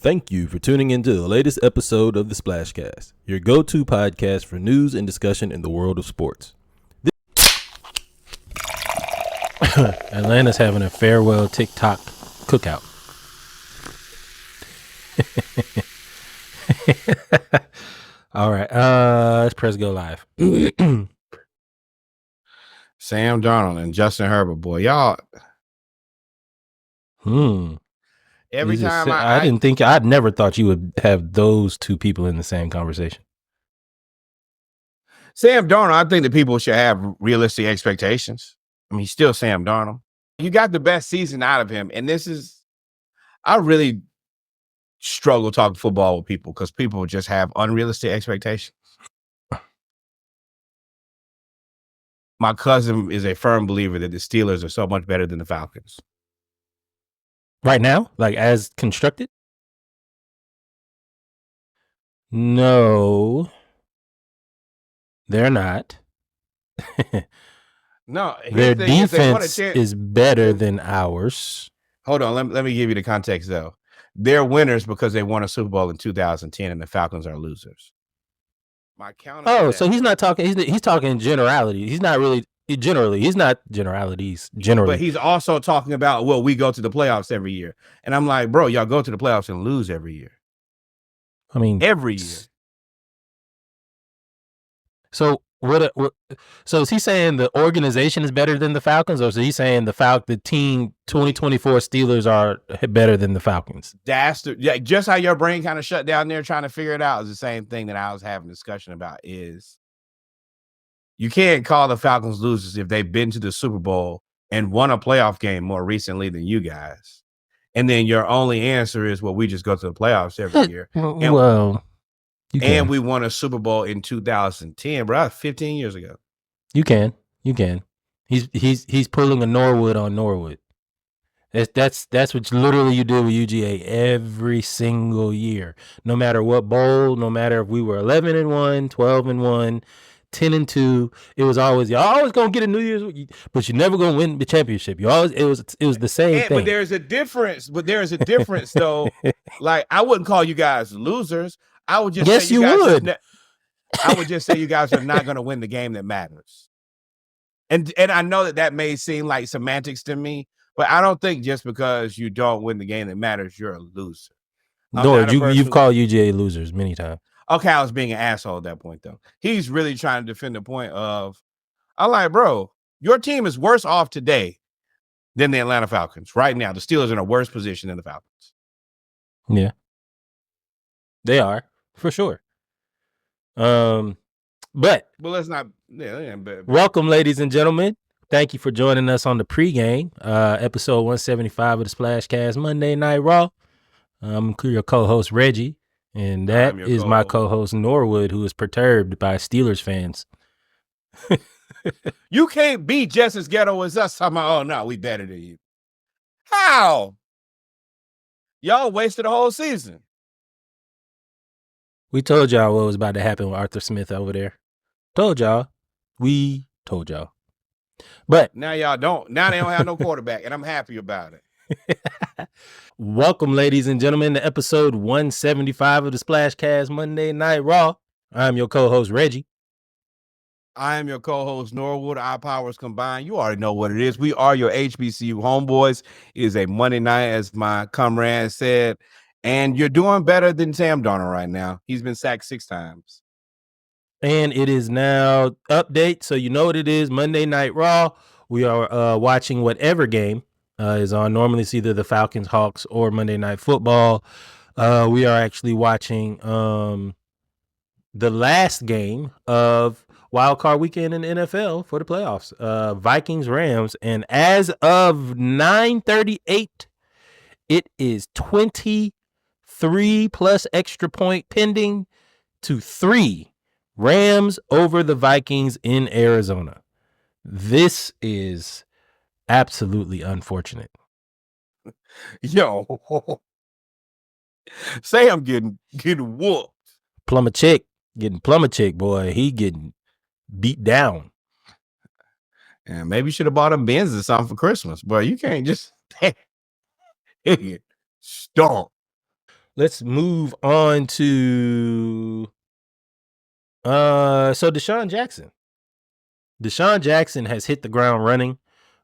Thank you for tuning into the latest episode of the SplashCast, your go-to podcast for news and discussion in the world of sports. Atlanta's having a farewell TikTok cookout. All right, let's press go live. Sam Darnold and Justin Herbert, boy, y'all. Every time I'd never thought you would have those two people in the same conversation. Sam Darnold, I think that people should have realistic expectations. I mean, he's still Sam Darnold. You got the best season out of him. And I really struggle talking football with people because people just have unrealistic expectations. My cousin is a firm believer that the Steelers are so much better than the Falcons. Right now? Like as constructed? No, they're not. No, their defense is better than ours. Hold on, let me give you the context though. They're winners because they won a Super Bowl in 2010, and the Falcons are losers. My counter. So he's not talking. He's talking generality. He's not really generally. He's not generalities. Generally, but he's also talking about we go to the playoffs every year, and I'm like, bro, y'all go to the playoffs and lose every year. I mean, every year. So so is he saying the organization is better than the Falcons, or is he saying the team 2024 Steelers are better than the Falcons? That's just how your brain kind of shut down there trying to figure it out is the same thing that I was having a discussion about. Is you can't call the Falcons losers if they've been to the Super Bowl and won a playoff game more recently than you guys, and then your only answer is, well, we just go to the playoffs every year. And we won a Super Bowl in 2010, bro. 15 years ago. You can. He's pulling a Norwood on Norwood. That's what literally you do with UGA every single year. No matter what bowl, no matter if we were 11-1, 12-1, 10-2, it was always y'all always gonna get a New Year's, but you're never gonna win the championship. You always it was the same thing. But there's a difference. Though. Like I wouldn't call you guys losers. I would just say I would just say you guys are not going to win the game that matters. And I know that may seem like semantics to me, but I don't think just because you don't win the game that matters, you're a loser. No, you've called UGA losers many times. Okay, I was being an asshole at that point, though. He's really trying to defend the point of, I'm like, bro, your team is worse off today than the Atlanta Falcons. Right now, the Steelers are in a worse position than the Falcons. Yeah. They are. For sure. But let's not. Yeah, welcome, ladies and gentlemen. Thank you for joining us on the pregame, episode 175 of the SplashCast Monday Night Raw. I'm your co-host Reggie, and that is my co-host Norwood, who is perturbed by Steelers fans. You can't be just as ghetto as us. Talking about, oh no, we better than you. How? Y'all wasted a whole season. We told y'all what was about to happen with Arthur Smith over there. We told y'all. But now y'all don't. Now they don't have no quarterback, and I'm happy about it. Welcome, ladies and gentlemen, to episode 175 of the SplashCast Monday Night Raw. I'm your co-host, Reggie. I am your co-host, Norwood. Our powers combined. You already know what it is. We are your HBCU homeboys. It is a Monday night, as my comrade said. And you're doing better than Sam Darnold right now. He's been sacked 6 times. And it is now update. So you know what it is. Monday Night Raw. We are watching whatever game is on. Normally it's either the Falcons, Hawks, or Monday Night Football. We are actually watching the last game of Wild Card Weekend in the NFL for the playoffs. Vikings, Rams. And as of 9:38, it is 23 plus extra point pending to 3 Rams over the Vikings in Arizona. This is absolutely unfortunate. Yo, Sam getting whooped. Plumber Chick, boy. He getting beat down. And maybe you should have bought him Benz or something for Christmas. But you can't just stomp. let's move on to so Deshaun Jackson. Deshaun Jackson has hit the ground running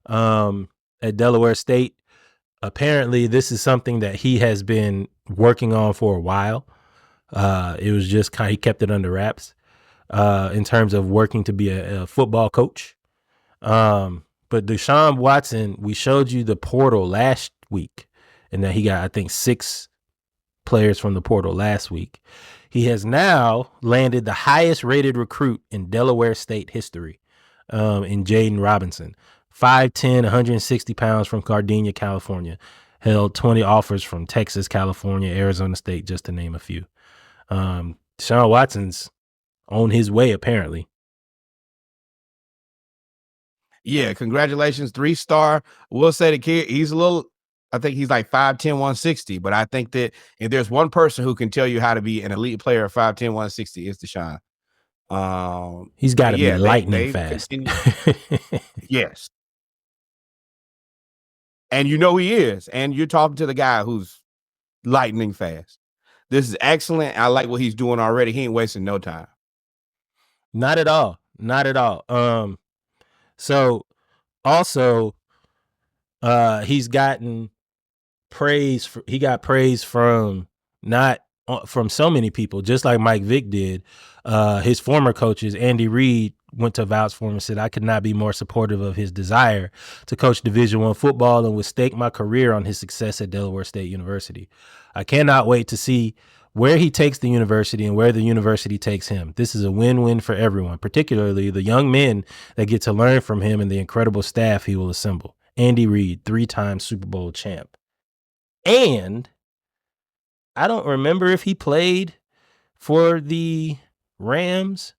at Delaware State. Apparently, this is something that he has been working on for a while. It was just he kept it under wraps in terms of working to be a football coach. But Deshaun Watson, we showed you the portal last week, and that he got, I think, 6 players from the portal last week. He has now landed the highest rated recruit in Delaware State history in Jaden Robinson. 5'10", 160 pounds from Gardena, California. Held 20 offers from Texas, California, Arizona State, just to name a few. Deshaun Watson's on his way, apparently. Yeah, congratulations, 3-star. We'll say the kid, he's a little, I think he's like 5'10", 160. But I think that if there's one person who can tell you how to be an elite player of 5'10", 160, it's Deshaun. He's got to be lightning fast. Yes. And you know he is. And you're talking to the guy who's lightning fast. This is excellent. I like what he's doing already. He ain't wasting no time. Not at all. Not at all. So also he's gotten praise. He got praise from from so many people, just like Mike Vick did. His former coaches, Andy Reid, went to vouch for him and said, "I could not be more supportive of his desire to coach Division I football and would stake my career on his success at Delaware State University. I cannot wait to see where he takes the university and where the university takes him. This is a win-win for everyone, particularly the young men that get to learn from him and the incredible staff he will assemble." Andy Reid, 3-time Super Bowl champ. And I don't remember if he played for the Rams,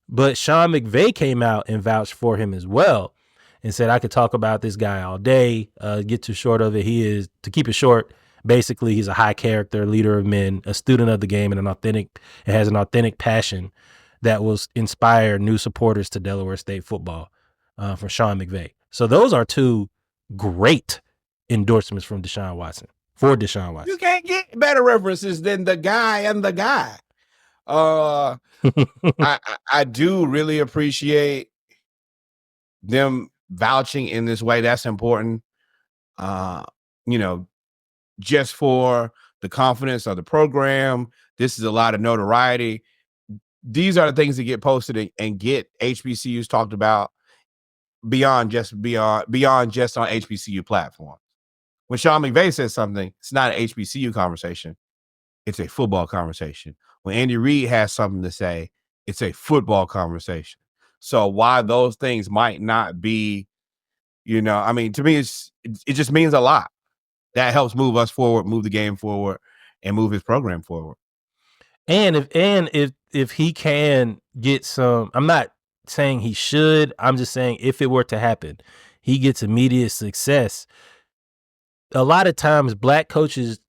but Sean McVay came out and vouched for him as well and said, "I could talk about this guy all day. Get too short of it. To keep it short, basically, he's a high character, leader of men, a student of the game, and has an authentic passion that will inspire new supporters to Delaware State football," from Sean McVay. So those are 2 great endorsements from Deshaun Watson. For Deshaun Watson. You can't get better references than the guy and the guy. I do really appreciate them vouching in this way. That's important. Just for the confidence of the program. This is a lot of notoriety. These are the things that get posted and get HBCUs talked about beyond just on HBCU platforms. When Sean McVay says something, it's not an HBCU conversation. It's a football conversation. When Andy Reid has something to say, it's a football conversation. So why those things might not be, to me, it just means a lot. That helps move us forward, move the game forward, and move his program forward. And if he can get some, I'm not saying he should, I'm just saying if it were to happen, he gets immediate success. A lot of times black coaches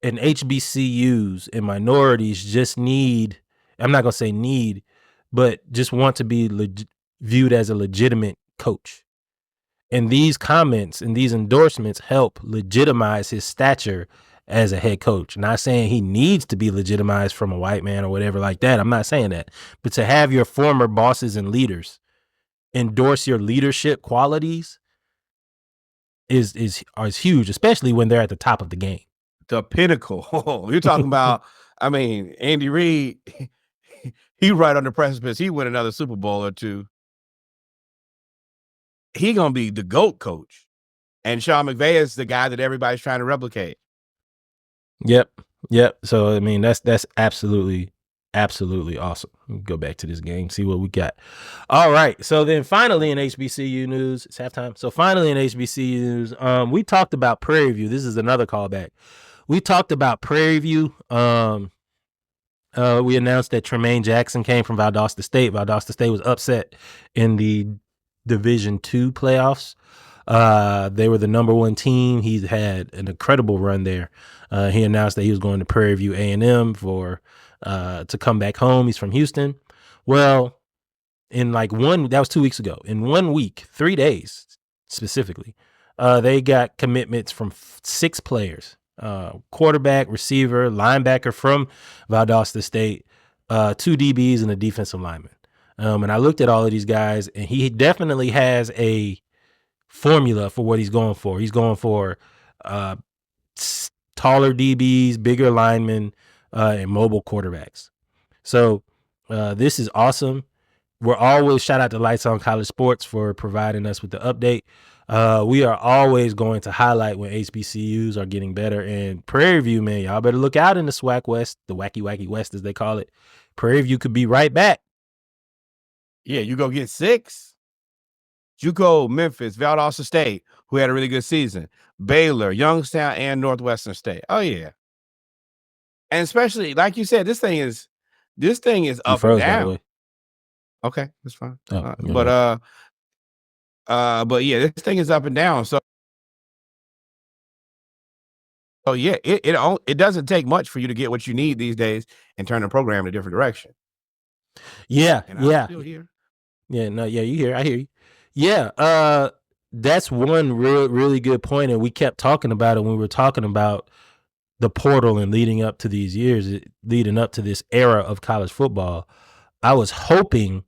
and HBCUs and minorities just need, I'm not going to say need, but just want to be viewed as a legitimate coach. And these comments and these endorsements help legitimize his stature as a head coach. Not saying he needs to be legitimized from a white man or whatever like that. I'm not saying that. But to have your former bosses and leaders endorse your leadership qualities is huge, especially when they're at the top of the game. The pinnacle. You're talking about, Andy Reid, he right on the precipice. He win another Super Bowl or 2. He going to be the GOAT coach. And Sean McVay is the guy that everybody's trying to replicate. Yep. So, that's absolutely awesome. Go back to this game, see what we got. All right. So then finally in HBCU news, it's halftime. So finally in HBCU news, we talked about Prairie View. This is another callback. We talked about Prairie View. We announced that Tremaine Jackson came from Valdosta State. Valdosta State was upset in the Division II playoffs. They were the number 1 team. He had an incredible run there. He announced that he was going to Prairie View A&M to come back home. He's from Houston. Well, that was 2 weeks ago. In 1 week, 3 days specifically, they got commitments from 6 players quarterback, receiver, linebacker from Valdosta State, 2 DBs, and a defensive lineman. And I looked at all of these guys, and he definitely has a formula for what he's going for. He's going for taller DBs, bigger linemen, and mobile quarterbacks. So this is awesome. We're always shout out to Lights on College Sports for providing us with the update. We are always going to highlight when HBCUs are getting better. And Prairie View, man, y'all better look out in the SWAC West, the Wacky Wacky West as they call it. Prairie View could be right back. Yeah, you go get 6. JUCO, Memphis, Valdosta State, who had a really good season. Baylor, Youngstown, and Northwestern State. Oh yeah, and especially like you said, this thing is up and down. Okay, that's fine. But yeah, this thing is up and down. So yeah, it doesn't take much for you to get what you need these days and turn the program in a different direction. Yeah, and I'm still here. Yeah, no, yeah, you hear? I hear you. Yeah, that's one really good point, and we kept talking about it when we were talking about the portal and leading up to these years, leading up to this era of college football. I was hoping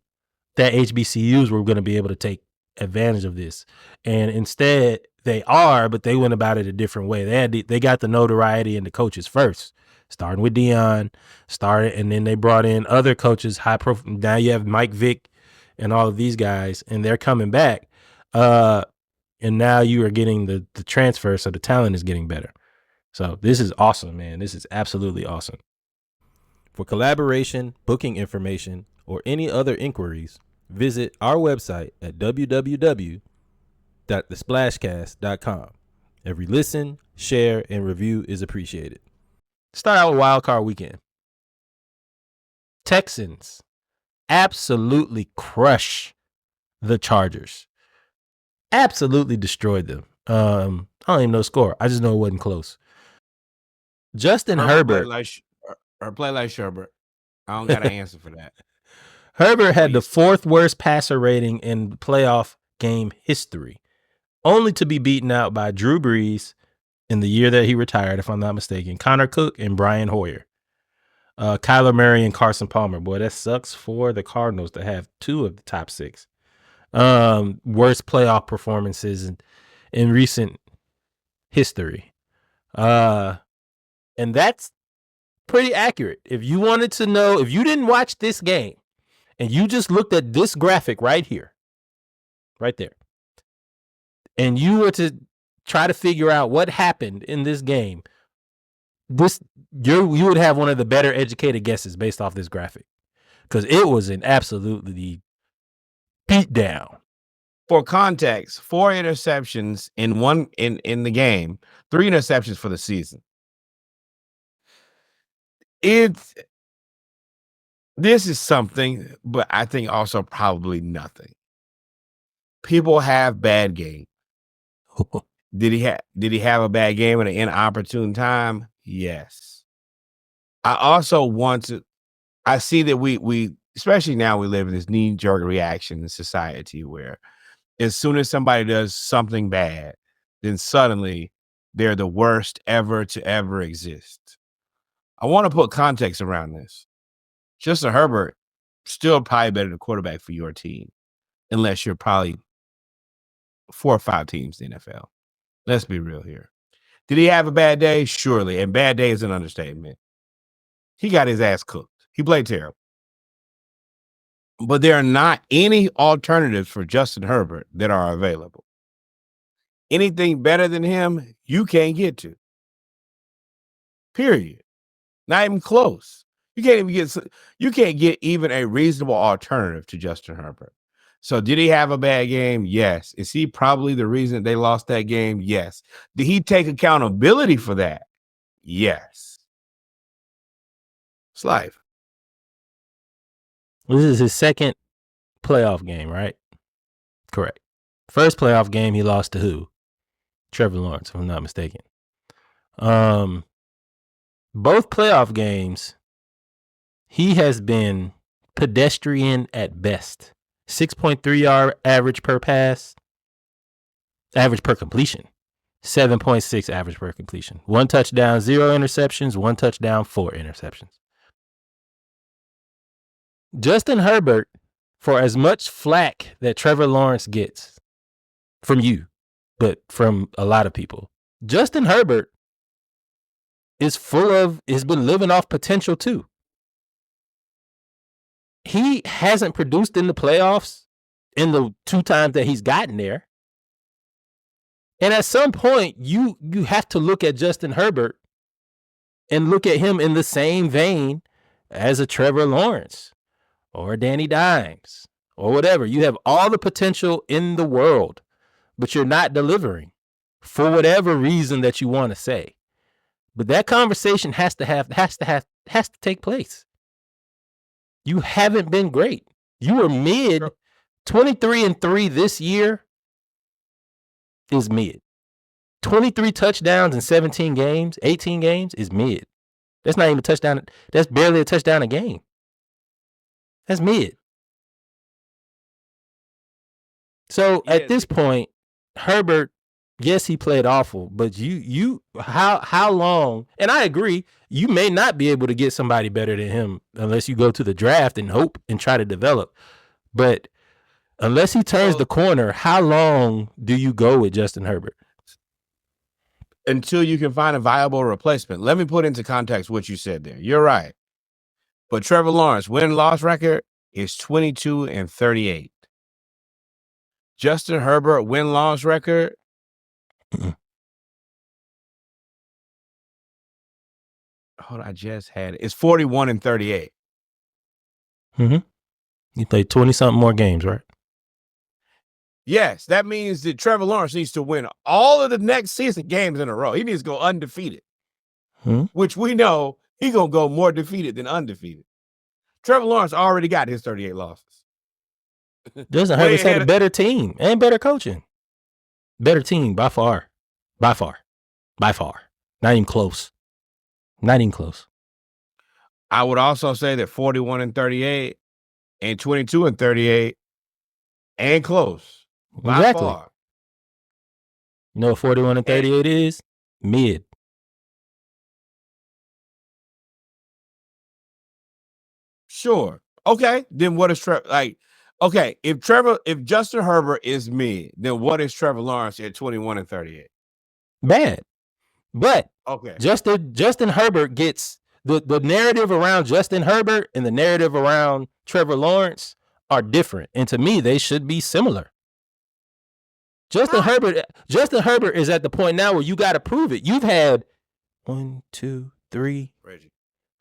that HBCUs were going to be able to take advantage of this, and instead they are, but they went about it a different way. They got the notoriety and the coaches first, starting with Dion, and then they brought in other coaches, high profile. Now you have Mike Vick and all of these guys, and they're coming back. And now you are getting the transfer, so the talent is getting better. So this is awesome, man. This is absolutely awesome. For collaboration, booking information, or any other inquiries, visit our website at www.thesplashcast.com. Every listen, share, and review is appreciated. Start out with Wild Card Weekend. Texans absolutely crush the Chargers. Absolutely destroyed them. I don't even know the score. I just know it wasn't close. Justin Herbert. Play like Sherbert. I don't got an answer for that. Herbert had the 4th worst passer rating in playoff game history, only to be beaten out by Drew Brees in the year that he retired, if I'm not mistaken, Connor Cook and Brian Hoyer. Kyler Murray and Carson Palmer. Boy, that sucks for the Cardinals to have 2 of the top 6. Worst playoff performances in recent history. And that's pretty accurate. If you wanted to know, if you didn't watch this game and you just looked at this graphic right here, right there, and you were to try to figure out what happened in this game, you would have one of the better educated guesses based off this graphic, because it was an absolutely beat down. For context, 4 interceptions in the game, 3 interceptions for the season. This is something, but I think also probably nothing. People have bad games. Did he have a bad game at an inopportune time? Yes. I see that we especially now we live in this knee-jerk reaction in society where as soon as somebody does something bad, then suddenly they're the worst ever to ever exist. I want to put context around this. Justin Herbert, still probably better than quarterback for your team, unless you're probably 4 or 5 teams in the NFL. Let's be real here. Did he have a bad day? Surely. And bad day is an understatement. He got his ass cooked. He played terrible. But there are not any alternatives for Justin Herbert that are available. Anything better than him, you can't get to. Period. Not even close. You can't get even a reasonable alternative to Justin Herbert. So did he have a bad game? Yes. Is he probably the reason they lost that game? Yes. Did he take accountability for that? Yes. It's life. This is his 2nd playoff game, right? Correct. First playoff game, he lost to who? Trevor Lawrence, if I'm not mistaken. Both playoff games, he has been pedestrian at best. 6.3 yard average per pass, average per completion. 7.6 average per completion. 1 touchdown, 0 interceptions. 1 touchdown, 4 interceptions. Justin Herbert, for as much flack that Trevor Lawrence gets from you, but from a lot of people, Justin Herbert has been living off potential too. He hasn't produced in the playoffs in the 2 times that he's gotten there. And at some point, you have to look at Justin Herbert and look at him in the same vein as a Trevor Lawrence or Danny Dimes or whatever. You have all the potential in the world, but you're not delivering for whatever reason that you want to say. But that conversation has to take place. You haven't been great. You were mid. 23-3 this year is mid. 23 touchdowns in 17 games, 18 games is mid. That's not even a touchdown. That's barely a touchdown a game. That's mid. So at this point, Herbert, yes, he played awful, but how long? And I agree, you may not be able to get somebody better than him unless you go to the draft and hope and try to develop. But unless he turns the corner, how long do you go with Justin Herbert? Until you can find a viable replacement. Let me put into context what you said there. You're right. But Trevor Lawrence win-loss record is 22-38. Justin Herbert win-loss record hold on, I just had it. It's 41-38. You played 20-something more games, right? Yes, that means that Trevor Lawrence needs to win all of the next season games in a row. He needs to go undefeated, which we know he's going to go more defeated than undefeated. Trevor Lawrence already got his 38 losses. Justin Herbert's had a better team and better coaching. Better team by far. By far. Not even close. I would also say that 41-38 and 22-38 and close. By far. You know what 41-38 is? Mid. Sure. Okay. Then what is Trevor like? Okay, if Justin Herbert is mid, then what is Trevor Lawrence at 21-38? Bad. But okay, Justin Herbert gets the narrative around Justin Herbert and the narrative around Trevor Lawrence are different. And to me, they should be similar. Justin Herbert is at the point now where you got to prove it. You've had 1, 2, 3,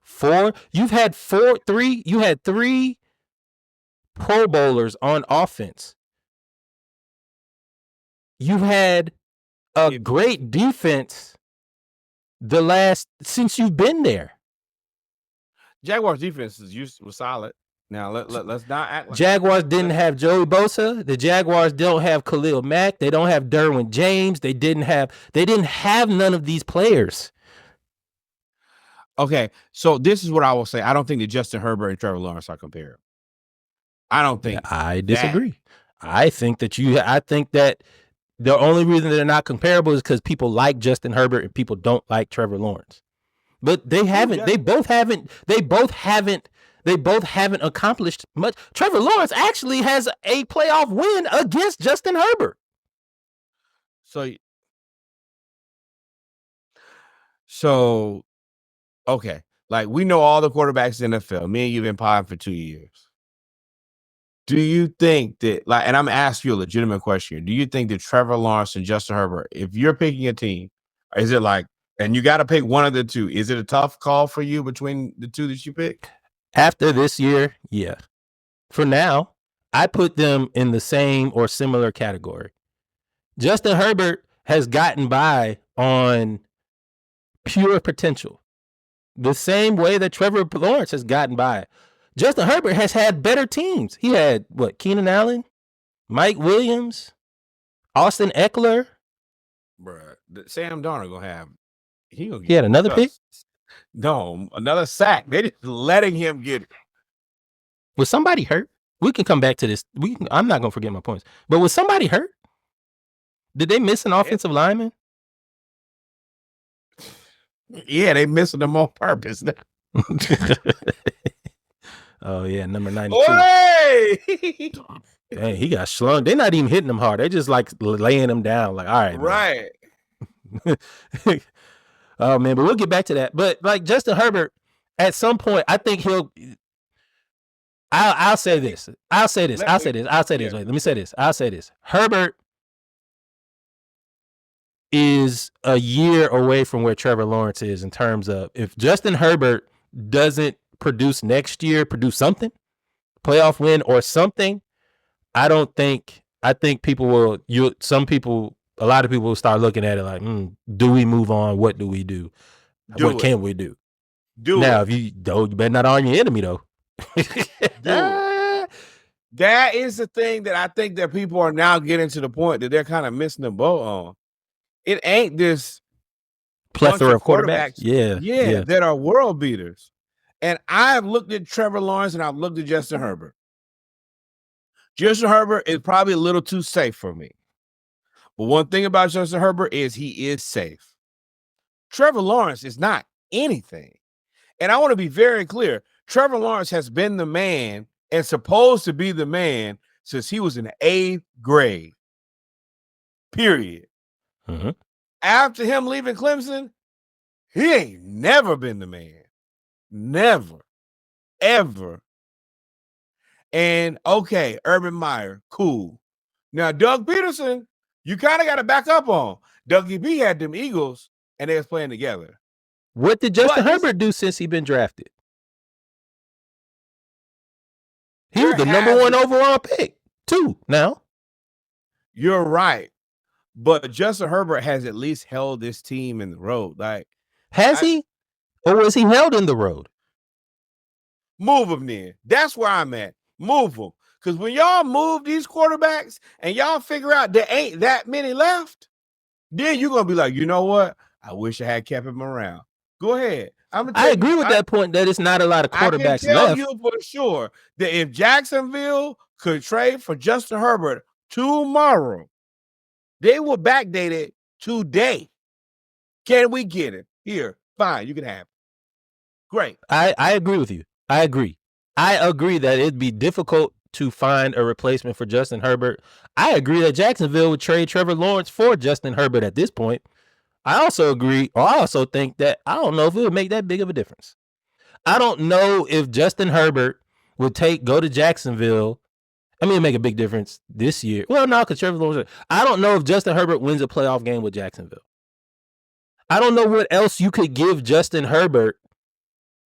4. You've had 3. You had 3 Pro Bowlers on offense. You've had a great defense since you've been there. Jaguars defense was solid. Now let's not act like Jaguars didn't have Joey Bosa. The Jaguars don't have Khalil Mack. They don't have Derwin James. They didn't have none of these players. Okay, so this is what I will say. I don't think that Justin Herbert and Trevor Lawrence are comparable. I don't think. I disagree. I think that the only reason they're not comparable is because people like Justin Herbert and people don't like Trevor Lawrence. But they both haven't accomplished much. Trevor Lawrence actually has a playoff win against Justin Herbert. So okay, like we know all the quarterbacks in the NFL. Me and you've been potting for 2 years. Do you think that, and I'm asking you a legitimate question, do you think that Trevor Lawrence and Justin Herbert, if you're picking a team, is it and you got to pick one of the two, is it a tough call for you between the two that you pick? After this year, yeah. For now, I put them in the same or similar category. Justin Herbert has gotten by on pure potential, the same way that Trevor Lawrence has gotten by. Justin Herbert has had better teams. He had Keenan Allen, Mike Williams, Austin Eckler. Bruh, Sam Darnold gonna have. He had another pick? No, another sack. They just letting him get it. Was somebody hurt? We can come back to this. I'm not gonna forget my points. But was somebody hurt? Did they miss an offensive lineman? Yeah, they missing them on purpose. Oh yeah, number 92. Hey! Dang, he got slung. They're not even hitting him hard. They just like laying him down. Like, all right, Right. Oh man, but we'll get back to that. But like Justin Herbert, at some point, I think he'll. I'll say this. I'll say this. Wait, let me say this. I'll say this. Herbert is a year away from where Trevor Lawrence is in terms of if Justin Herbert doesn't produce next year, produce something, playoff win or something, I think people will, a lot of people will start looking at it like, do we move on? What do we do? What can we do? Now, if you better not arm your enemy though. That is the thing that I think that people are now getting to the point that they're kind of missing the boat on. It ain't this plethora of quarterbacks. Yeah, that are world beaters. And I've looked at Trevor Lawrence and I've looked at Justin Herbert. Justin Herbert is probably a little too safe for me. But one thing about Justin Herbert is he is safe. Trevor Lawrence is not anything. And I want to be very clear. Trevor Lawrence has been the man and supposed to be the man since he was in the 8th grade. Period. Mm-hmm. After him leaving Clemson, he ain't never been the man. Never. Ever. And okay, Urban Meyer, cool. Now, Doug Peterson, you kind of got to back up on. Dougie B had them Eagles, and they was playing together. What did Justin Herbert do since he been drafted? He was the number 1 overall pick, too, now. You're right. But Justin Herbert has at least held this team in the road. Like, has he? Or was he held in the road? Move him then. That's where I'm at. Move them. Because when y'all move these quarterbacks and y'all figure out there ain't that many left, then you're going to be like, you know what? I wish I had kept him around. Go ahead. I agree with that point that it's not a lot of quarterbacks left. I can tell you for sure that if Jacksonville could trade for Justin Herbert tomorrow, they will backdate it today. Can we get it? Here, fine, you can have it. Great. I agree with you. I agree that it'd be difficult to find a replacement for Justin Herbert. I agree that Jacksonville would trade Trevor Lawrence for Justin Herbert at this point. I also think that I don't know if it would make that big of a difference. I don't know if Justin Herbert would go to Jacksonville. I mean, it'd make a big difference this year. Well, no, because Trevor Lawrence. I don't know if Justin Herbert wins a playoff game with Jacksonville. I don't know what else you could give Justin Herbert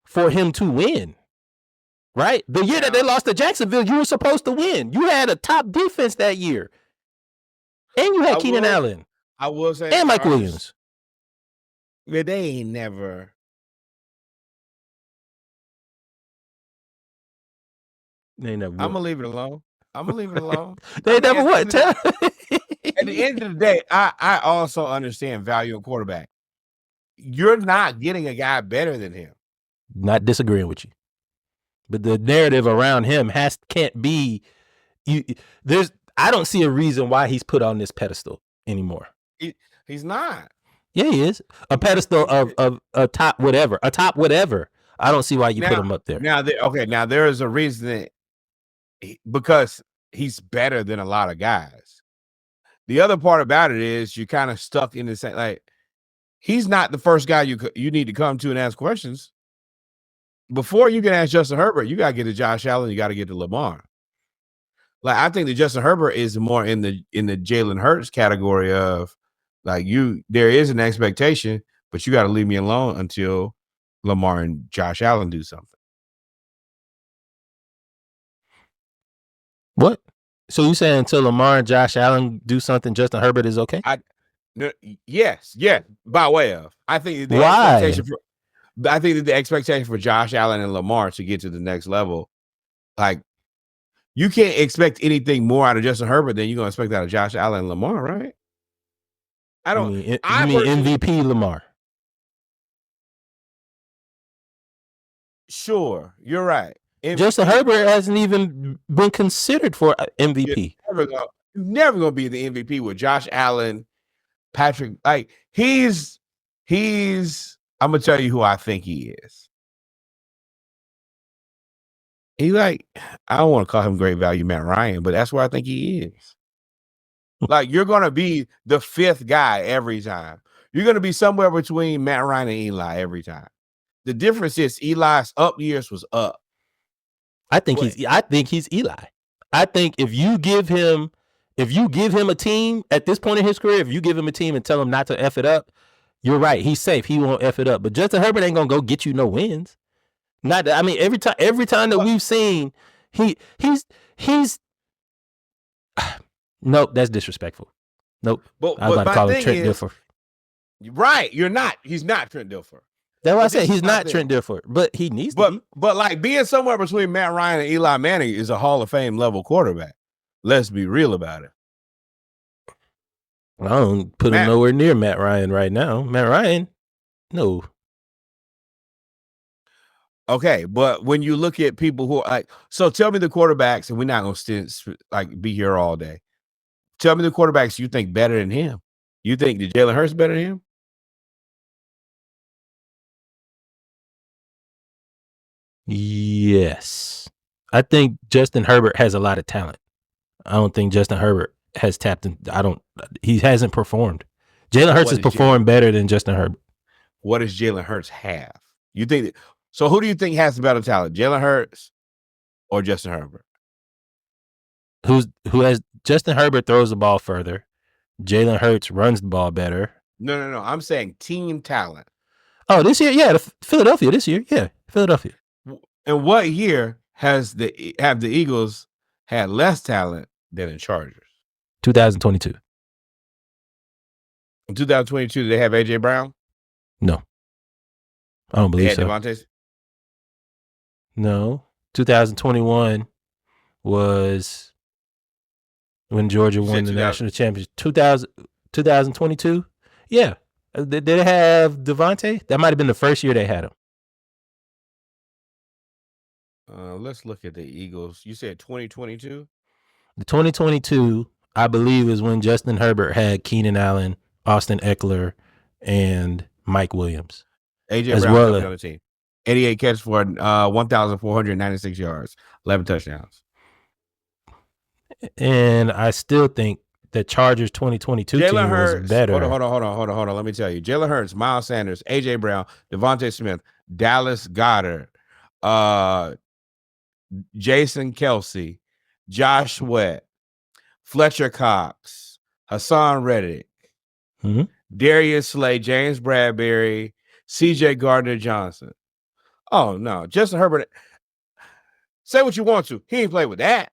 for him to win. Right? The year that they lost to Jacksonville, you were supposed to win. You had a top defense that year. And you had Keenan Allen. I will say. And Mike Williams. But they ain't never. I'm going to leave it alone. They never what? At the end of the day, I also understand value in quarterback. You're not getting a guy better than him. Not disagreeing with you. But the narrative around him can't be I don't see a reason why he's put on this pedestal anymore. He's not. Yeah, he is. A pedestal of a top whatever. I don't see why you put him up there. Now there is a reason because he's better than a lot of guys. The other part about it is you're kind of stuck in the same, like, he's not the first guy you need to come to and ask questions. Before you can ask Justin Herbert, you got to get to Josh Allen, you got to get to Lamar. Like, I think that Justin Herbert is more in the Jalen Hurts category of, like, there is an expectation, but you got to leave me alone until Lamar and Josh Allen do something. What? So you saying until Lamar and Josh Allen do something, Justin Herbert is okay? Yes, by way of. I think the expectation for Josh Allen and Lamar to get to the next level, like, you can't expect anything more out of Justin Herbert than you're going to expect out of Josh Allen and Lamar, right? You mean MVP Lamar? Sure, you're right. Justin Herbert hasn't even been considered for MVP. You're never going to be the MVP with Josh Allen, Patrick. Like, he's I'm gonna tell you who I think he is. He I don't want to call him great value Matt Ryan, but that's where I think he is. Like, you're gonna be the fifth guy every time. You're gonna be somewhere between Matt Ryan and Eli every time. The difference is Eli's up years was up. I think he's Eli. I think if you give him a team at this point in his career, if you give him a team and tell him not to F it up, you're right. He's safe. He won't F it up. But Justin Herbert ain't gonna go get you no wins. Not that, I mean, every time that we've seen, he's nope, that's disrespectful. Nope. But I was about to call him Trent Dilfer. Right. You're not. He's not Trent Dilfer. That's why I said he's not Trent Dilfer, but he needs to be. But like being somewhere between Matt Ryan and Eli Manning is a Hall of Fame level quarterback. Let's be real about it. I don't put him nowhere near Matt Ryan right now. Matt Ryan, no. Okay, but when you look at people who are like, so tell me the quarterbacks, and we're not gonna be here all day. Tell me the quarterbacks you think better than him. You think that Jalen Hurts better than him? Yes. I think Justin Herbert has a lot of talent. I don't think Justin Herbert has tapped in. He hasn't performed. Jalen Hurts has performed better than Justin Herbert. What does Jalen Hurts have? You think so? Who do you think has the better talent, Jalen Hurts or Justin Herbert? Who has Justin Herbert throws the ball further. Jalen Hurts runs the ball better. No. I'm saying team talent. Oh, this year, yeah, Philadelphia this year, yeah, Philadelphia. And what year have the Eagles had less talent than the Chargers? 2022. In 2022, did they have AJ Brown? No, I don't believe they had so. Devontae? No, 2021 was when Georgia won the national championship. 2022, yeah. Did they have Devontae? That might have been the first year they had him. Let's look at the Eagles. You said 2022? The 2022, I believe, is when Justin Herbert had Keenan Allen, Austin Eckler, and Mike Williams. AJ Brown on the team. 88 catches for 1,496 yards, 11 touchdowns. And I still think the Chargers 2022 team was better. Hold on. Let me tell you. Jalen Hurts, Miles Sanders, AJ Brown, Devontae Smith, Dallas Goedert, Jason Kelsey, Josh Sweat, Fletcher Cox, Hassan Reddick, Darius Slay, James Bradbury, CJ Gardner-Johnson. Oh, no. Justin Herbert, say what you want to. He ain't played with that.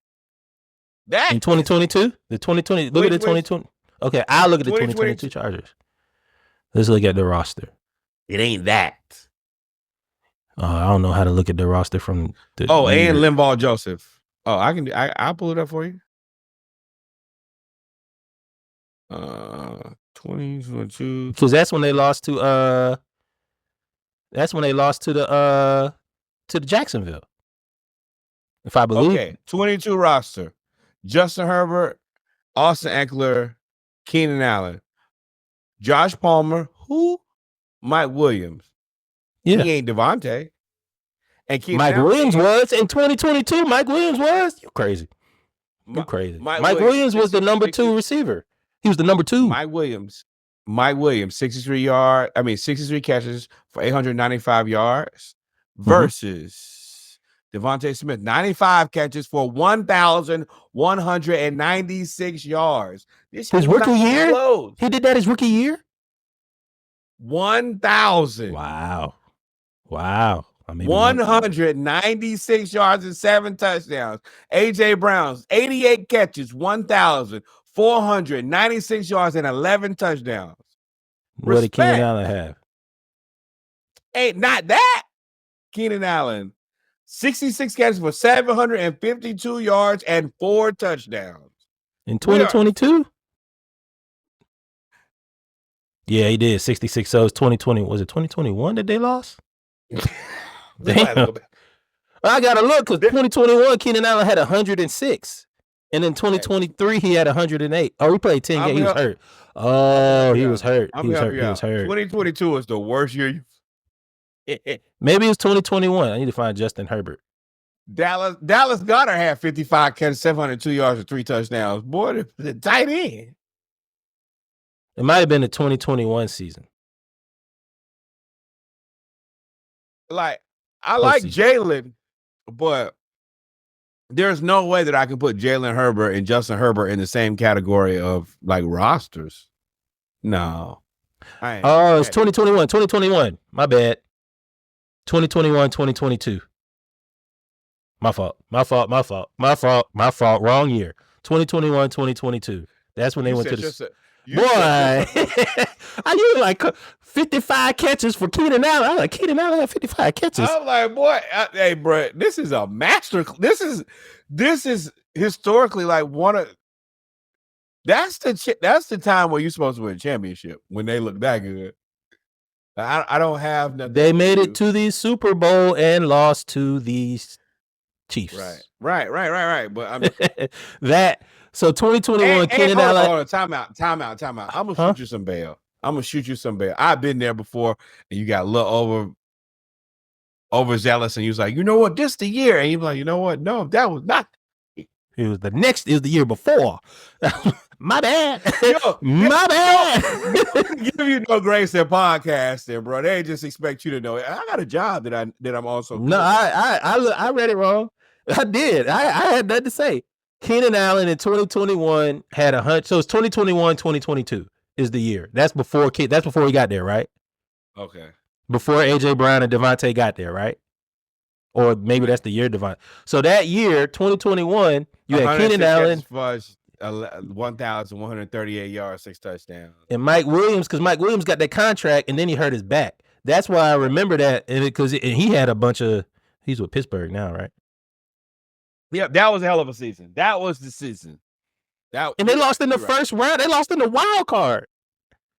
In 2022? The 2020. Look at the 2020. Okay, I'll look at the 2022 Chargers. Let's look at the roster. It ain't that. I don't know how to look at the roster from the and Linval Joseph. Oh, I'll pull it up for you. 2022. Because that's when they lost to the Jacksonville. If I believe. Okay, 22 roster. Justin Herbert, Austin Eckler, Keenan Allen, Josh Palmer, Mike Williams. Yeah. He ain't Devontae. And Mike Williams was in 2022. Mike Williams was. You crazy. You crazy. Mike Williams was the number 2 receiver. He was the number 2. Mike Williams, 63 catches for 895 yards versus Devontae Smith, 95 catches for 1,196 yards. His rookie year? Close. He did that his rookie year? 1,000. Wow. 196 yards and 7 touchdowns. AJ Brown's 88 catches, 1,496 yards and 11 touchdowns. What did Keenan Allen have? Ain't not that. Keenan Allen, 66 catches for 752 yards and 4 touchdowns. In 2022? Yeah, he did. 66. So it was 2020. Was it 2021 that they lost? Damn. I got to look because 2021, Keenan Allen had 106. And in 2023, he had 108. Oh, he played 10 games. He was hurt. Oh, he was hurt. He was hurt. 2022 was the worst year Maybe it's 2021. I need to find Justin Herbert. Dallas Goedert had 55 catches, 702 yards, and 3 touchdowns. Boy, the tight end. It might have been the 2021 season. Like, I like Jalen, but there's no way that I can put Jalen Herbert and Justin Herbert in the same category of like rosters. No. Oh, it's 2021. 2021. My bad. 2021, 2022. My fault. Wrong year. 2021, 2022. That's when they went to the... Boy, I used like 55 catches for Keenan Allen. I was like, Keenan Allen had 55 catches. I'm like, boy, hey, bro, this is a master. This is historically like one of... That's the time where you're supposed to win a championship, when they look that good. I don't have nothing. They made it to the Super Bowl and lost to the Chiefs. Right. But I'm that. So 2021, Keenan Allen. Hold on, time out. I'm gonna shoot you some bail. I've been there before, and you got a little overzealous, and you was like, you know what, this the year, and you like, you know what, no, that was not. It was the year before. My bad. My bad. Give you no grace in podcasting, bro. They just expect you to know. I got a job that I'm also. No, I read it wrong. I did. I had nothing to say. Keenan Allen in 2021 had 100. So it's 2021, 2022 is the year. That's before he got there, right? Okay. Before AJ Brown and Devontae got there, right? Or maybe that's the year Devontae. So that year, 2021, you had Keenan Allen. 1,138 yards, 6 touchdowns. And Mike Williams, because Mike Williams got that contract and then he hurt his back. That's why I remember that. And because he had a bunch of, he's with Pittsburgh now, right? Yeah, that was a hell of a season. That was the season. And they lost in the first round. They lost in the wild card.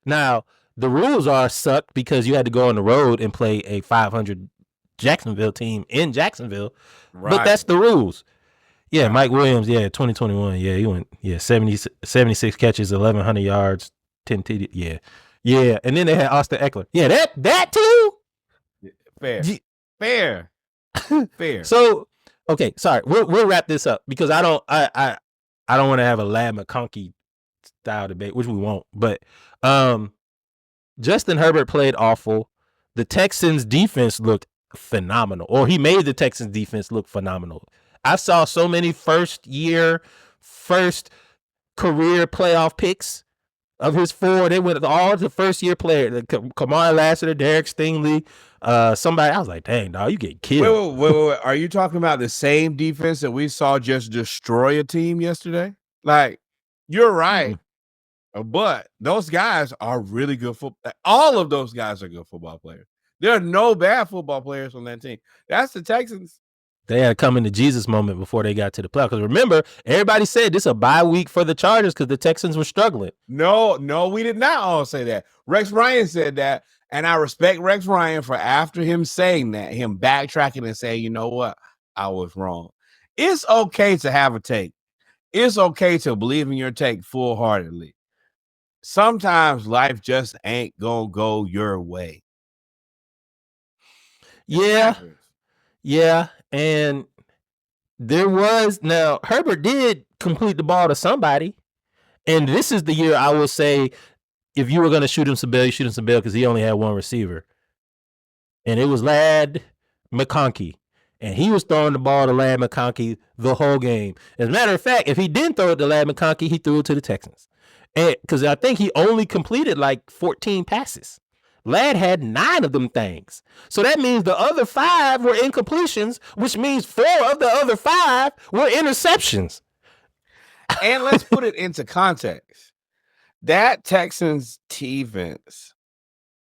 Now, the rules sucked because you had to go on the road and play a 500 Jacksonville team in Jacksonville. Right. But that's the rules. Yeah, Mike Williams, 2021. Yeah, he went, 76 catches, 1,100 yards, 10 TD. Yeah. Yeah. And then they had Austin Eckler. Yeah, that too? Fair. So, okay, sorry. We'll wrap this up because I don't want to have a Ladd McConkey style debate, which we won't. But Justin Herbert played awful. The Texans defense looked phenomenal, or he made the Texans defense look phenomenal. I saw so many first career playoff picks of his 4. They went all the first year players. Kamar Lassiter, Derek Stingley, somebody. I was like, dang, dog, you get killed. Wait. Are you talking about the same defense that we saw just destroy a team yesterday? Like, you're right. But those guys are really good football. All of those guys are good football players. There are no bad football players on that team. That's the Texans. They had to come into Jesus moment before they got to the playoffs. Because remember, everybody said this is a bye week for the Chargers because the Texans were struggling. No, we did not all say that. Rex Ryan said that, and I respect Rex Ryan for after him saying that, him backtracking and saying, you know what, I was wrong. It's okay to have a take. It's okay to believe in your take full-heartedly. Sometimes life just ain't gonna go your way. Yeah. And Herbert did complete the ball to somebody. And this is the year I will say, if you were going to shoot him some bail, you shoot him some bail because he only had one receiver. And it was Ladd McConkey. And he was throwing the ball to Ladd McConkey the whole game. As a matter of fact, if he didn't throw it to Ladd McConkey, he threw it to the Texans. And because I think he only completed like 14 passes. Ladd had 9 of them things. So that means the other 5 were incompletions, which means 4 of the other 5 were interceptions. And let's put it into context. That Texans defense,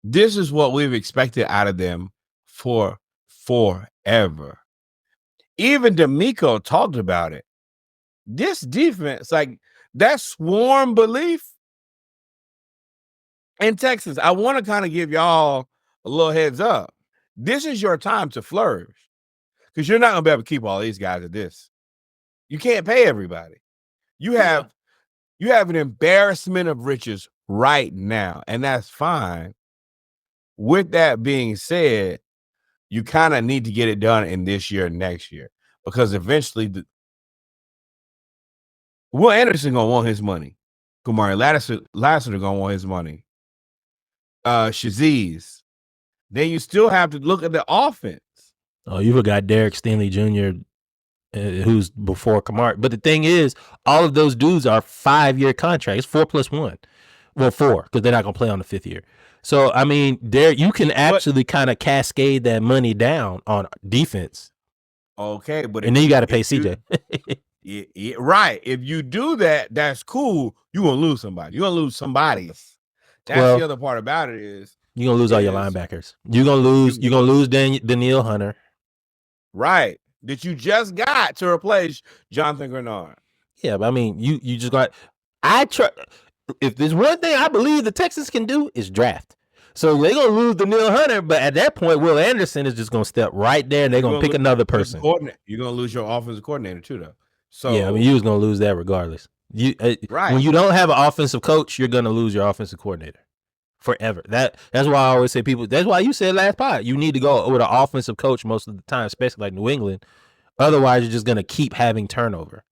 this is what we've expected out of them for forever. Even D'Amico talked about it. This defense, like that swarm belief in Texas, I want to kind of give y'all a little heads up. This is your time to flourish because you're not going to be able to keep all these guys at this. You can't pay everybody. You have an embarrassment of riches right now, and that's fine. With that being said, you kind of need to get it done in this year and next year because eventually Will Anderson gonna want his money. Kumari Lassiter gonna want his money. Shaziz. Then you still have to look at the offense. Oh, you forgot Derek Stingley Jr., who's before Kamar. But the thing is, all of those dudes are 5-year contracts. It's 4+1. Well, 4 because they're not gonna play on the 5th year. So I mean, there you can actually kind of cascade that money down on defense. Okay, but and then you got to pay CJ. Right. If you do that, that's cool. You're gonna lose somebody. You're gonna lose somebody. That's the other part about it is you're gonna lose all your linebackers. You're gonna lose Daniil Hunter. Right. That you just got to replace Jonathan Grenard. Yeah, but I mean, you just got. If there's one thing I believe the Texans can do is draft. So they're gonna lose Daniil Hunter, but at that point, Will Anderson is just gonna step right there, and they're gonna pick another person. You're gonna lose your offensive coordinator too, though. So yeah, I mean, you was gonna lose that regardless. Right. When you don't have an offensive coach, you're gonna lose your offensive coordinator forever. That's why I always say that's why you said last pod, you need to go with an offensive coach most of the time, especially like New England. Otherwise, you're just gonna keep having turnover.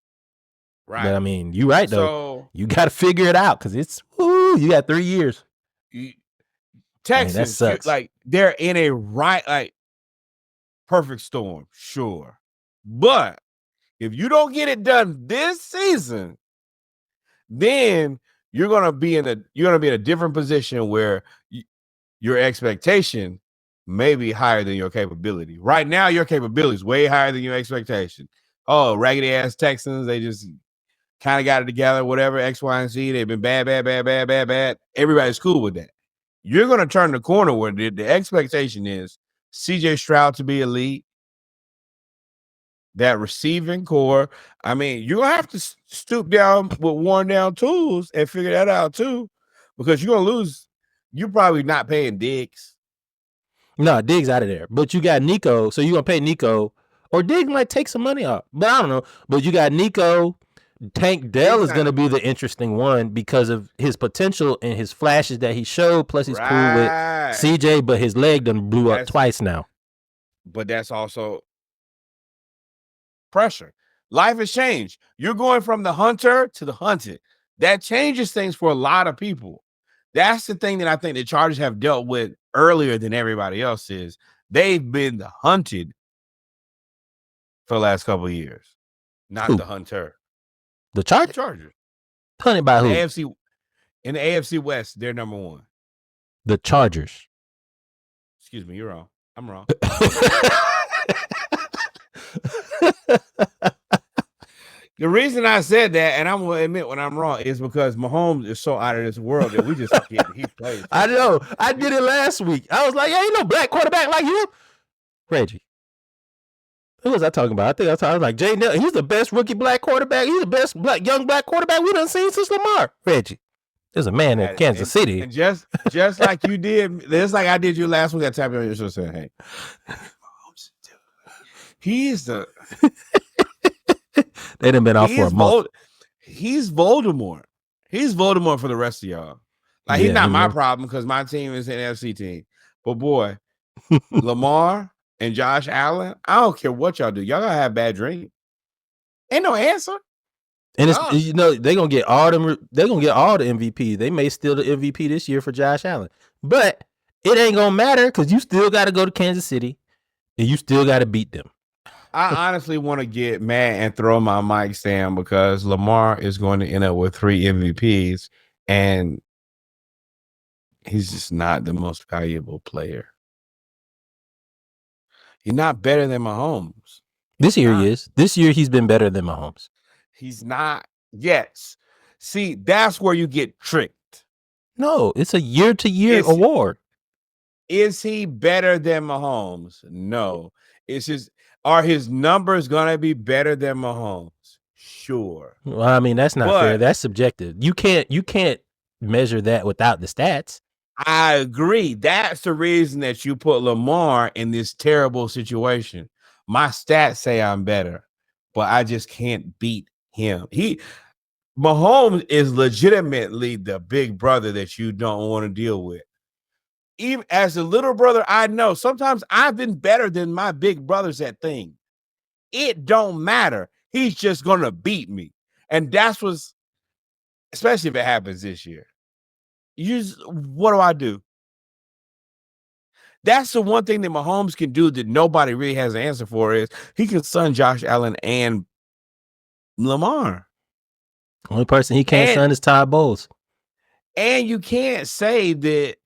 Right. But I mean, you're right though. So, you got to figure it out because you got 3 years. Texans, they're in a perfect storm, sure. But if you don't get it done this season, then you're gonna be in a different position where your expectation may be higher than your capability. Right now, your capability is way higher than your expectation. Oh, raggedy ass Texans, they just kind of got it together, whatever, X, Y, and Z. They've been bad. Everybody's cool with that. You're going to turn the corner where the expectation is CJ Stroud to be elite, that receiving core. I mean, you're going to have to stoop down with worn down tools and figure that out too, because you're going to lose. You're probably not paying Diggs. No, Diggs out of there. But you got Nico, so you're going to pay Nico, or Diggs might take some money off. But I don't know. But you got Nico. Tank Dell is going to be the interesting one because of his potential and his flashes that he showed. Plus, he's cool with CJ, but his leg done blew up twice now. But that's also pressure. Life has changed. You're going from the hunter to the hunted. That changes things for a lot of people. That's the thing that I think the Chargers have dealt with earlier than everybody else is. They've been the hunted for the last couple of years, not the hunter. The Chargers. Hunted by who? In the AFC West, they're number 1. The Chargers. Excuse me, you're wrong. I'm wrong. The reason I said that, and I'm going to admit when I'm wrong, is because Mahomes is so out of this world that we just forget he plays. I know. I did it last week. I was like, ain't no black quarterback like you. Reggie. Who was I talking about? I was like, Jay Nell. He's the best rookie black quarterback. He's the best young black quarterback we done seen since Lamar. Reggie. There's a man in Kansas City. And just like you did, just like I did you last week, I tapped you on your shoulder saying, hey, he's the... They done been off for a month. He's Voldemort. He's Voldemort for the rest of y'all. Like, he's not my problem because my team is an NFC team. But boy, Lamar... and Josh Allen, I don't care what y'all do. Y'all gotta have bad dreams. Ain't no answer. And it's they're gonna get all the MVP. They may steal the MVP this year for Josh Allen. But it ain't gonna matter because you still gotta go to Kansas City and you still gotta beat them. I honestly want to get mad and throw my mic stand because Lamar is going to end up with 3 MVPs and he's just not the most valuable player. He's not better than Mahomes. This year he is. This year he's been better than Mahomes. He's not. Yes. See, that's where you get tricked. No, it's a year-to-year award. Is he better than Mahomes? No. Are his numbers going to be better than Mahomes? Sure. Well, I mean, that's not fair. That's subjective. You can't measure that without the stats. I agree. That's the reason that you put Lamar in this terrible situation. My stats say I'm better, but I just can't beat him. Mahomes is legitimately the big brother that you don't want to deal with. even as a little brother, I know sometimes I've been better than my big brothers at things. It don't matter. He's just gonna beat me, and that's what's, especially if it happens this year. What do? That's the one thing that Mahomes can do that nobody really has an answer for is he can sun Josh Allen and Lamar. Only person he can't sun is Todd Bowles. And you can't say that,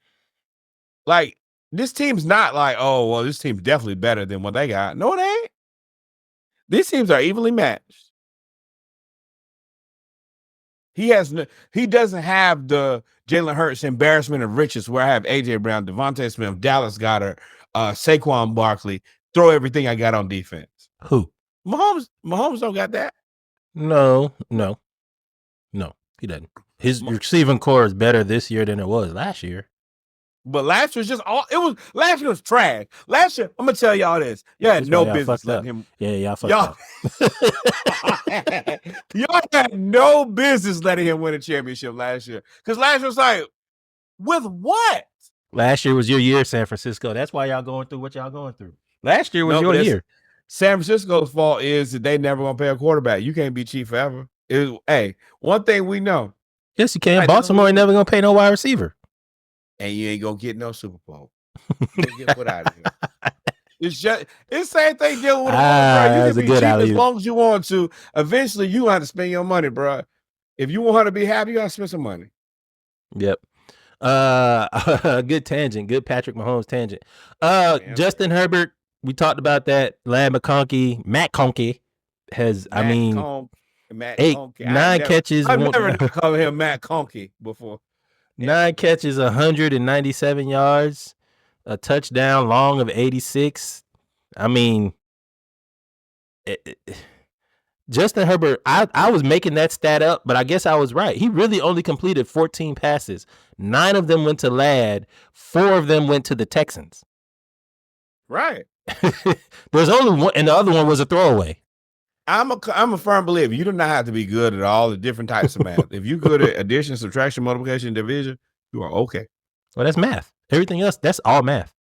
like, this team's not like, oh, well, this team's definitely better than what they got. No, it ain't. These teams are evenly matched. He doesn't have the Jalen Hurts embarrassment of riches where I have A.J. Brown, Devontae Smith, Dallas Goedert, Saquon Barkley, throw everything I got on defense. Who? Mahomes don't got that. No, he doesn't. His receiving core is better this year than it was last year. But last year was just last year was trash. Last year, I'm gonna tell y'all this. Y'all had no business letting him. Yeah, y'all fucked up. Y'all had no business letting him win a championship last year. Because last year was like, with what? Last year was your year, San Francisco. That's why y'all going through what y'all going through. Last year was your year. San Francisco's fault is that they never gonna pay a quarterback. You can't be cheap forever. Hey, one thing we know. Yes, you can. Baltimore ain't never gonna pay no wide receiver. And you ain't gonna get no Super Bowl. You get put out of here. It's the same thing dealing with a quarterback. You can be cheap as long as you want to. Eventually, you have to spend your money, bro. If you want her to be happy, you gotta spend some money. Yep. Good tangent. Good Patrick Mahomes tangent. Justin Herbert. We talked about that. Matt Conkey has. Nine catches. I've never called him Matt Conkey before. 9 catches, 197 yards, a touchdown, long of 86. I mean, Justin Herbert, I was making that stat up, but I guess I was right. He really only completed 14 passes. 9 of them went to Ladd. 4 of them went to the Texans. Right. There's only one, and the other one was a throwaway. I'm a firm believer. You do not have to be good at all the different types of math. If you're good at addition, subtraction, multiplication, division, you are okay. Well, that's math. Everything else, that's all math.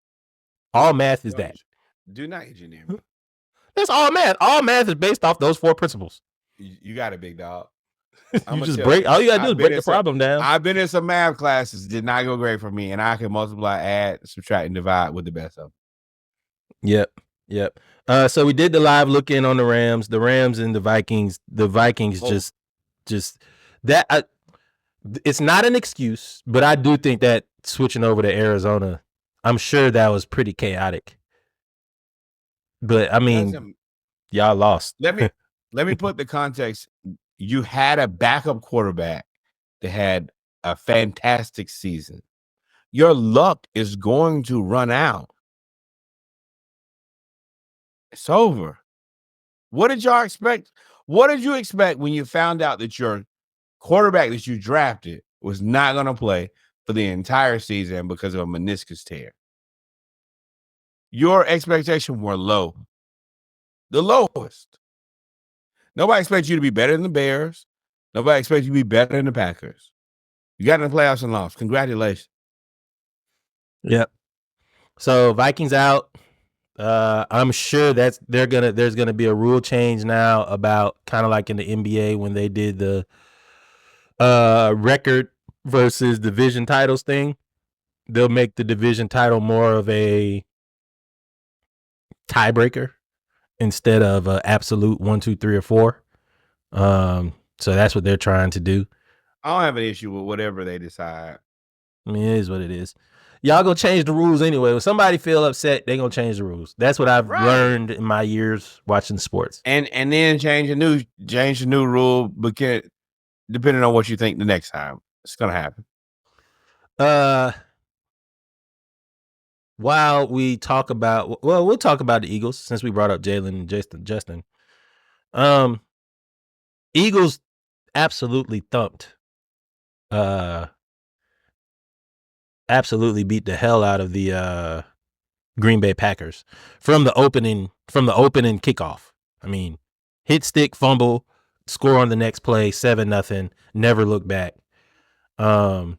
All math is that. Do not engineer me. That's all math. All math is based off those 4 principles. You got it, big dog. You just break. All you gotta do is break the problem down. I've been in some math classes. Did not go great for me, and I can multiply, add, subtract, and divide with the best of them. Yep. So we did the live look in on the Rams and the Vikings. The Vikings just that. It's not an excuse, but I do think that switching over to Arizona, I'm sure that was pretty chaotic. But I mean, y'all lost. Let me put the context. You had a backup quarterback that had a fantastic season. Your luck is going to run out. It's over. What did y'all expect? What did you expect when you found out that your quarterback that you drafted was not going to play for the entire season because of a meniscus tear? Your expectations were low. The lowest. Nobody expects you to be better than the Bears. Nobody expects you to be better than the Packers. You got in the playoffs and lost. Congratulations. Yep. So Vikings out. I'm sure there's gonna be a rule change now about kind of like in the NBA when they did the record versus division titles thing. They'll make the division title more of a tiebreaker instead of absolute 1, 2, 3, or 4. So that's what they're trying to do. I don't have an issue with whatever they decide. I mean, it is what it is. Y'all gonna change the rules anyway. When somebody feel upset, they gonna change the rules. That's what I've learned in my years watching sports. And then change a new rule, because depending on what you think the next time, it's gonna happen. While we talk about, we'll talk about the Eagles since we brought up Jalen and Justin. Eagles absolutely thumped. Absolutely beat the hell out of the Green Bay Packers from the opening kickoff. I mean, hit stick, fumble, score on the next play, 7-0, never look back. The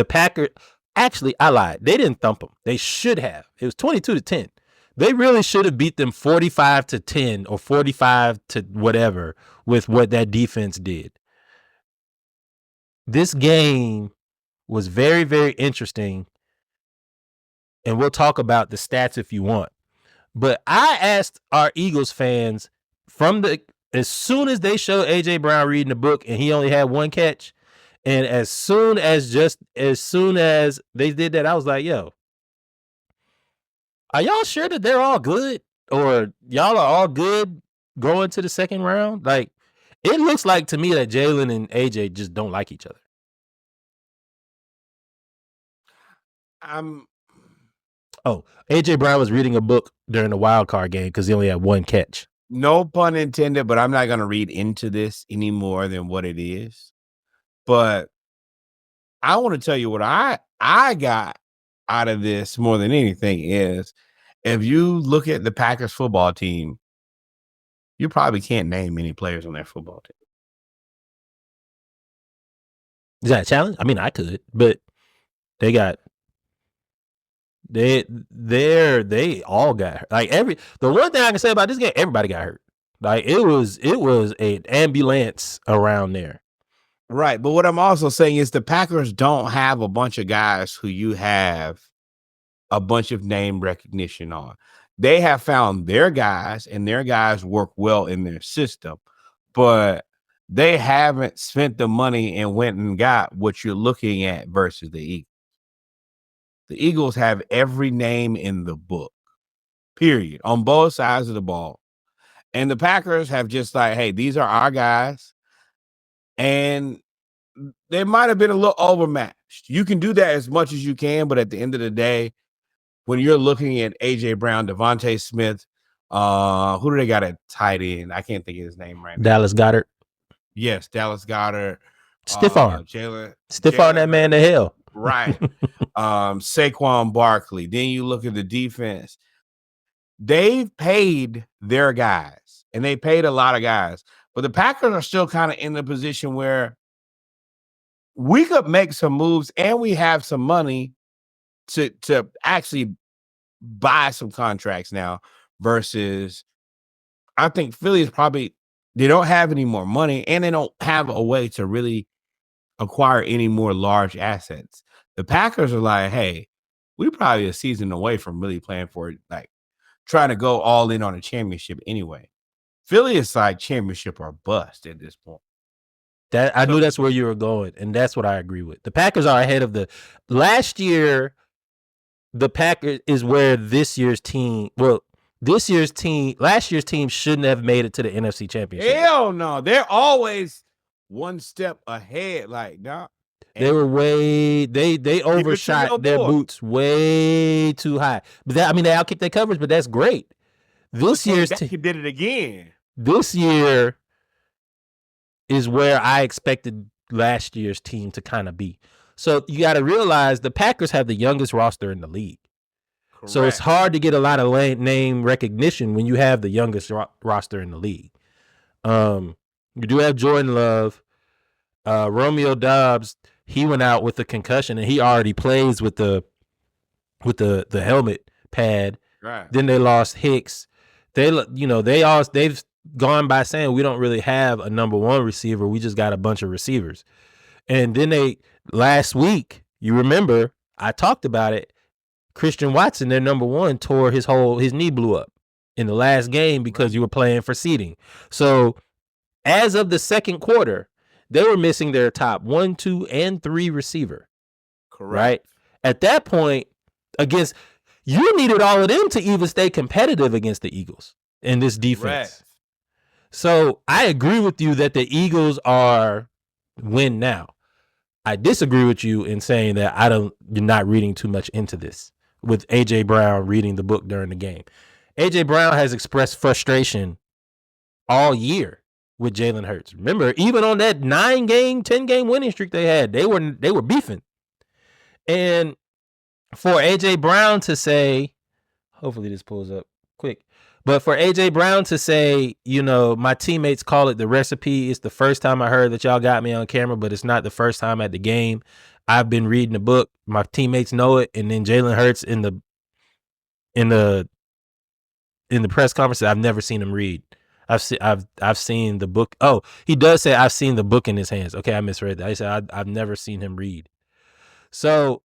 Packers, Actually, I lied. They didn't thump them. They should have. It was 22-10. They really should have beat them 45-10 or 45 to whatever with what that defense did. This game was very, very interesting, and we'll talk about the stats if you want. But I asked our Eagles fans as soon as they showed AJ Brown reading the book and he only had one catch, and as soon as they did that, I was like, yo, are y'all sure that they're all good? Or y'all are all good going to the second round? Like, it looks like to me that Jalen and AJ just don't like each other. AJ Brown was reading a book during the wild card game because he only had one catch. No pun intended, but I'm not going to read into this any more than what it is. But I want to tell you what I got out of this more than anything is, if you look at the Packers football team, you probably can't name any players on their football team. Is that a challenge? I mean, I could, but they all got hurt. Like the one thing I can say about this game, everybody got hurt. Like it was an ambulance around there. Right. But what I'm also saying is the Packers don't have a bunch of guys who you have a bunch of name recognition on. They have found their guys, and their guys work well in their system, but they haven't spent the money and went and got what you're looking at versus the Eagles. The Eagles have every name in the book, period, on both sides of the ball. And the Packers have just like, hey, these are our guys. And they might have been a little overmatched. You can do that as much as you can, but at the end of the day, when you're looking at AJ Brown, Devontae Smith, who do they got at tight end? I can't think of his name right now. Dallas Goedert. Yes, Dallas Goedert. Stiff arm. Stiff arm that man to hell. Right. Saquon Barkley. Then you look at the defense. They've paid their guys, and they paid a lot of guys. But the Packers are still kind of in the position where we could make some moves, and we have some money to actually buy some contracts now versus I think Philly is probably they don't have any more money, and they don't have a way to really acquire any more large assets. The Packers are like, hey, we're probably a season away from really playing for it, like trying to go all in on a championship anyway. Philly is like championship or bust at this point. I knew that's where you were going, and that's what I agree with. The Packers are ahead of the last year. The Packers is where this year's team. Well, last year's team shouldn't have made it to the NFC Championship. Hell no, they're always one step ahead. Like, nah. They were they overshot their boots way too high. But they outkicked their coverage, but that's great. This year's team did it again. This year is where I expected last year's team to kind of be. So you got to realize the Packers have the youngest roster in the league. Correct. So it's hard to get a lot of name recognition when you have the youngest roster in the league. You do have Jordan Love, Romeo Doubs. He went out with a concussion, and he already plays with the helmet pad. Right. Then they lost Hicks. They've gone by saying we don't really have a number one receiver. We just got a bunch of receivers. And then last week, you remember, I talked about it. Christian Watson, their number one, tore his knee blew up in the last game because you were playing for seeding. So as of the second quarter, they were missing their top 1, 2, and 3 receiver. Correct. Right? At that point, you needed all of them to even stay competitive against the Eagles in this defense. Correct. So I agree with you that the Eagles are win now. I disagree with you in saying that you're not reading too much into this with AJ Brown reading the book during the game. AJ Brown has expressed frustration all year with Jalen Hurts. Remember, even on that 9-game, 10-game winning streak they had, they were beefing. And for AJ Brown to say, hopefully this pulls up quick, but for AJ Brown to say, my teammates call it the recipe. It's the first time I heard that y'all got me on camera, but it's not the first time at the game. I've been reading the book. My teammates know it, and then Jalen Hurts in the press conference, I've never seen him read. I've seen the book. Oh, he does say I've seen the book in his hands. Okay, I misread that. I said I've never seen him read. So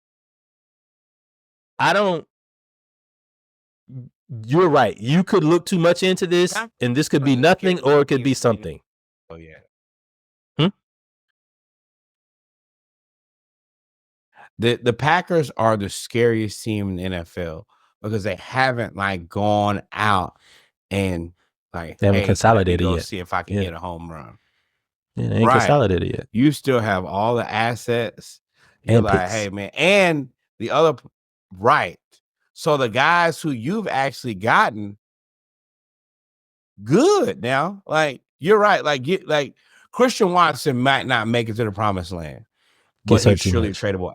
I don't. You're right. You could look too much into this, and this could be nothing, or it could be something. Oh yeah. The Packers are the scariest team in the NFL because they haven't like gone out and like they haven't consolidated yet. See if I can get a home run. Yeah, they ain't consolidated yet. You still have all the assets. You're and like, picks. hey man, and the other right. So the guys who you've actually gotten good now, like you're right. Like Christian Watson might not make it to the promised land, but he's surely a tradable.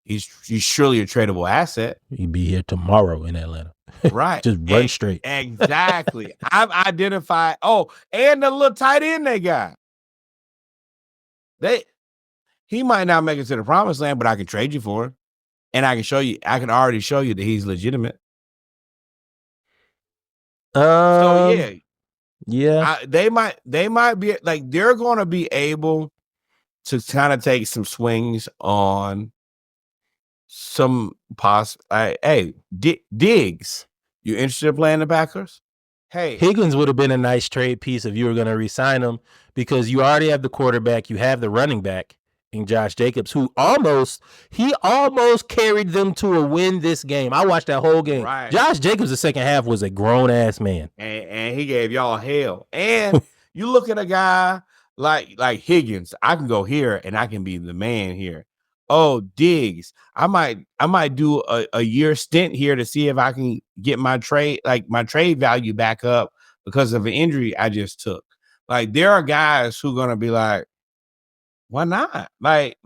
He's surely a tradable asset. He'd be here tomorrow in Atlanta. Right. Just run straight. Exactly. I've identified. Oh, and the little tight end they got. He might not make it to the promised land, but I can trade you for him. And I can already show you that he's legitimate. So yeah. They might be like, they're going to be able to kind of take some swings on some hey, Diggs, you interested in playing the Packers? Hey, Higgins would have been a nice trade piece if you were going to re-sign him, because you already have the quarterback, you have the running back in Josh Jacobs, who almost carried them to a win this game. I watched that whole game. Right. Josh Jacobs, the second half, was a grown ass man, and he gave y'all hell. And you look at a guy like Higgins. I can go here and I can be the man here. Oh, Diggs, I might do a year stint here to see if I can get my trade value back up because of an injury I just took. Like, there are guys who are gonna be like, why not? Like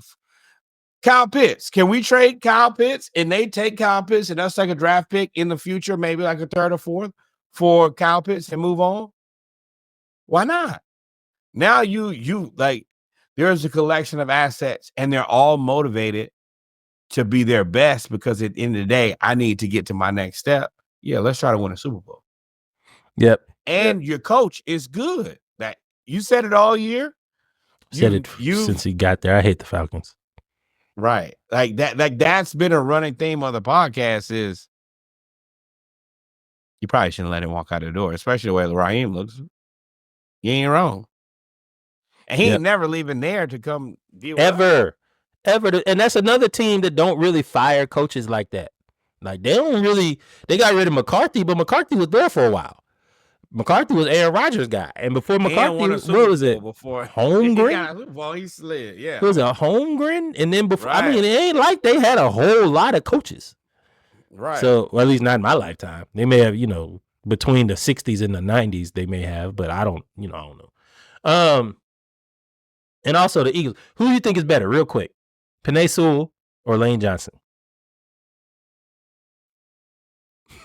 Kyle Pitts. Can we trade Kyle Pitts and they take Kyle Pitts and us take a draft pick in the future, maybe like a third or fourth for Kyle Pitts and move on? Why not? Now you like, there's a collection of assets and they're all motivated to be their best because at the end of the day, I need to get to my next step. Yeah, let's try to win a Super Bowl. Yep. And your coach is good. That you said it all year. Since he got there. I hate the Falcons. Right. Like that's been a running theme of the podcast is you probably shouldn't let him walk out the door, especially the way Raheem looks. You ain't wrong. And he ain't never leaving there to come deal with ever. And that's another team that don't really fire coaches like that. Like, they got rid of McCarthy, but McCarthy was there for a while. McCarthy was Aaron Rodgers' guy. And before McCarthy, what was it? Holmgren? Well, he slid, yeah. It was a Holmgren? And then before, I mean, it ain't like they had a whole lot of coaches. Right. So, well, at least not in my lifetime. They may have, between the 60s and the 90s, they may have, but I don't know. And also the Eagles. Who do you think is better, real quick? Penei Sewell or Lane Johnson?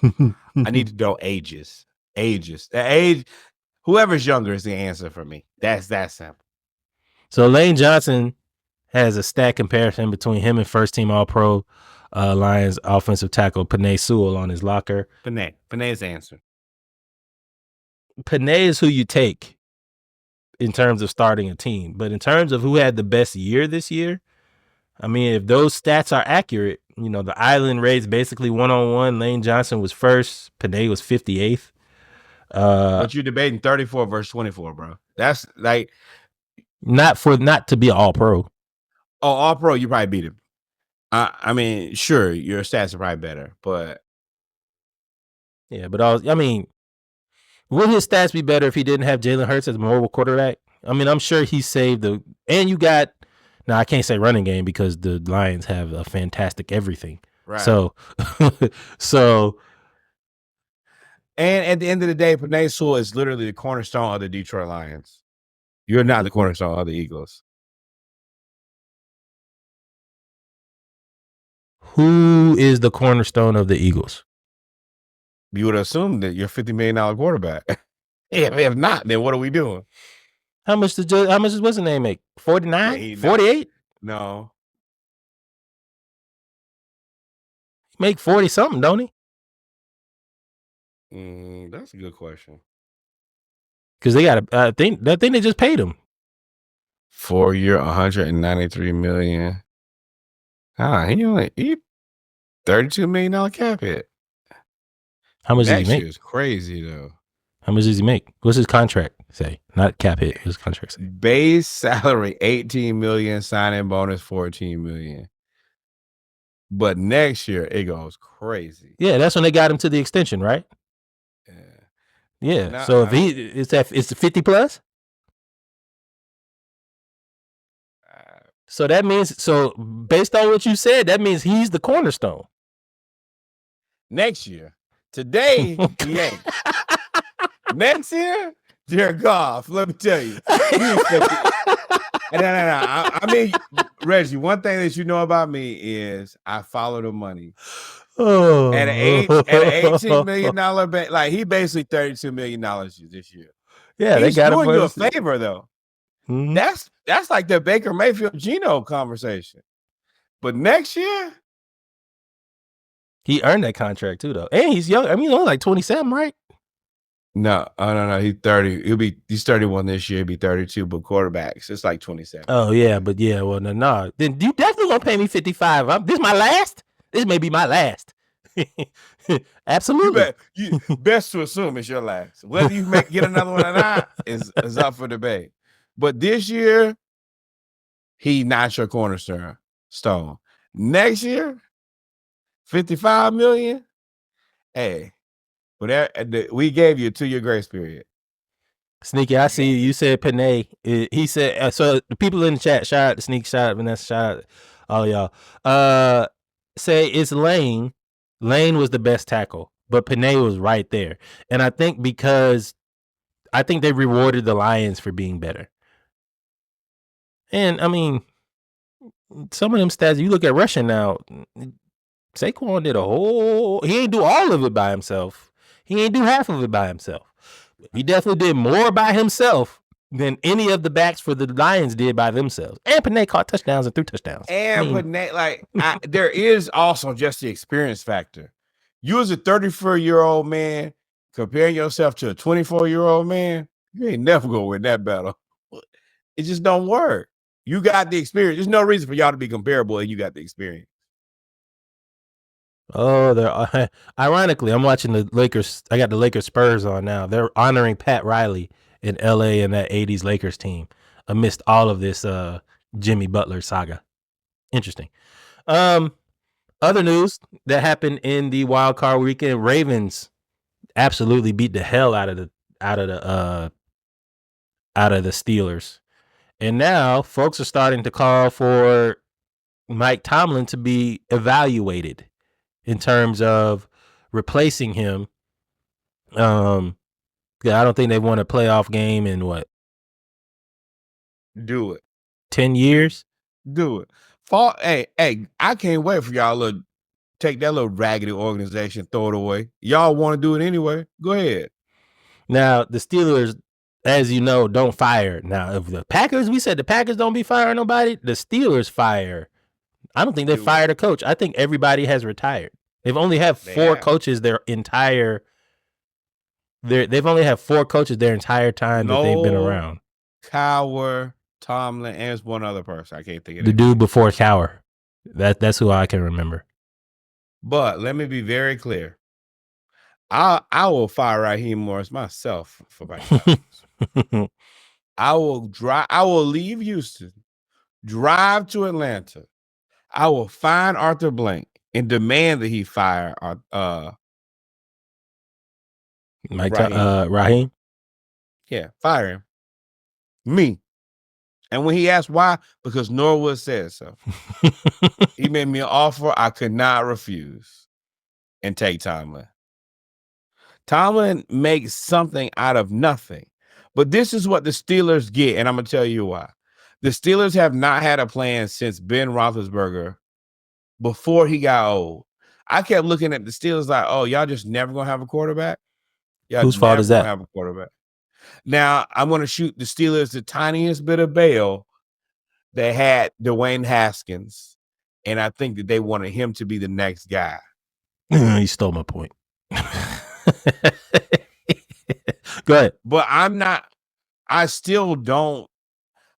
I need to know ages. The age, whoever's younger is the answer for me. That's that simple. So Lane Johnson has a stat comparison between him and first team All-Pro Lions offensive tackle Penei Sewell on his locker. Penei's the answer. Penei is who you take in terms of starting a team, but in terms of who had the best year this year, I mean, if those stats are accurate, the Island race basically 1-on-1. Lane Johnson was first. Penei was 58th. But you're debating 34 versus 24, bro. That's like not to be an All-Pro. Oh, All-Pro, you probably beat him. I mean, sure, your stats are probably better, but yeah, but would his stats be better if he didn't have Jalen Hurts as a mobile quarterback? I mean, I'm sure he saved and you got. Now, I can't say running game because the Lions have a fantastic everything. Right. So. And at the end of the day, Penei Sewell is literally the cornerstone of the Detroit Lions. You're not the cornerstone of the Eagles. Who is the cornerstone of the Eagles? You would assume that you're $50 million quarterback. If not, then what are we doing? How much does what's the name make? 49? 48? No. make 40 something, don't he? That's a good question. Because they got I think they just paid him 4 year, $193 million. He $32 million cap hit. How much does he Next make? year is crazy though. How much does he make? What's his contract say? Not cap hit. What's his contract say? Base salary $18 million, signing bonus $14 million. But next year it goes crazy. Yeah, that's when they got him to the extension, right? Yeah. Now, So if it's the 50 plus. So that means, based on what you said, that means he's the cornerstone. Next year. Today, he ain't. Next year, Jared Goff, let me tell you. No. I mean, Reggie, one thing that you know about me is I follow the money. Oh. At an $18 million bank, like he basically $32 million this year. Yeah, he's they got doing him you a favor though. Mm-hmm. That's like the Baker Mayfield Geno conversation. But next year, he earned that contract too, though, and he's young. I mean, he's only like 27, right? No. He's 30. He's 31 this year. He'll be 32. But quarterbacks, it's like 27. Oh yeah, but yeah, well, no. Then you definitely gonna pay me 55. This my last. This may be my last. Absolutely. You best to assume it's your last. Whether you get another one or not is up for debate. But this year, he not your cornerstone. Next year, $55 million. Hey, but we gave you a 2-year grace period. Sneaky, I see you said Panay. He said so. The people in the chat, shout out to Sneaky, shout out Vanessa, shout out all y'all. Say it's Lane. Lane was the best tackle, but Panay was right there, and I think because they rewarded the Lions for being better. And I mean, some of them stats, you look at rushing now, Saquon did he ain't do all of it by himself. He ain't do half of it by himself. He definitely did more by himself than any of the backs for the Lions did by themselves. And Panay caught touchdowns and threw touchdowns. And Panay, there is also just the experience factor. You as a 34-year-old man comparing yourself to a 24-year-old man, you ain't never gonna win that battle. It just don't work. You got the experience. There's no reason for y'all to be comparable, and you got the experience. Oh, ironically, I'm watching the Lakers. I got the Lakers Spurs on now. They're honoring Pat Riley in LA and that 80s Lakers team amidst all of this Jimmy Butler saga. Interesting. Other news that happened in the wild card weekend, Ravens absolutely beat the hell out of the Steelers. And now folks are starting to call for Mike Tomlin to be evaluated in terms of replacing him. I don't think they've won a playoff game in what? Do it. 10 years? Do it. Hey, I can't wait for y'all to take that little raggedy organization, throw it away. Y'all want to do it anyway? Go ahead. Now, the Steelers, as you know, don't fire. Now, if the Packers, we said the Packers don't be firing nobody. The Steelers fire. I don't think they fired a coach. I think everybody has retired. They've only had four coaches their entire time that they've been around. Cowher, Tomlin, and there's one other person. I can't think of the dude before Cowher. That's who I can remember. But let me be very clear. I will fire Raheem Morris myself for my Cowboys. I will leave Houston, drive to Atlanta. I will find Arthur Blank and demand that he fire Raheem. Yeah, fire him. Me. And when he asked why, because Norwood said so. He made me an offer I could not refuse and take Tomlin. Tomlin makes something out of nothing. But this is what the Steelers get, and I'm going to tell you why. The Steelers have not had a plan since Ben Roethlisberger before he got old. I kept looking at the Steelers like, oh, y'all just never going to have a quarterback? Whose fault is that? Have a quarterback. Now, I'm going to shoot the Steelers the tiniest bit of bail. They had Dwayne Haskins, and I think that they wanted him to be the next guy. You stole my point. Go ahead. But I still don't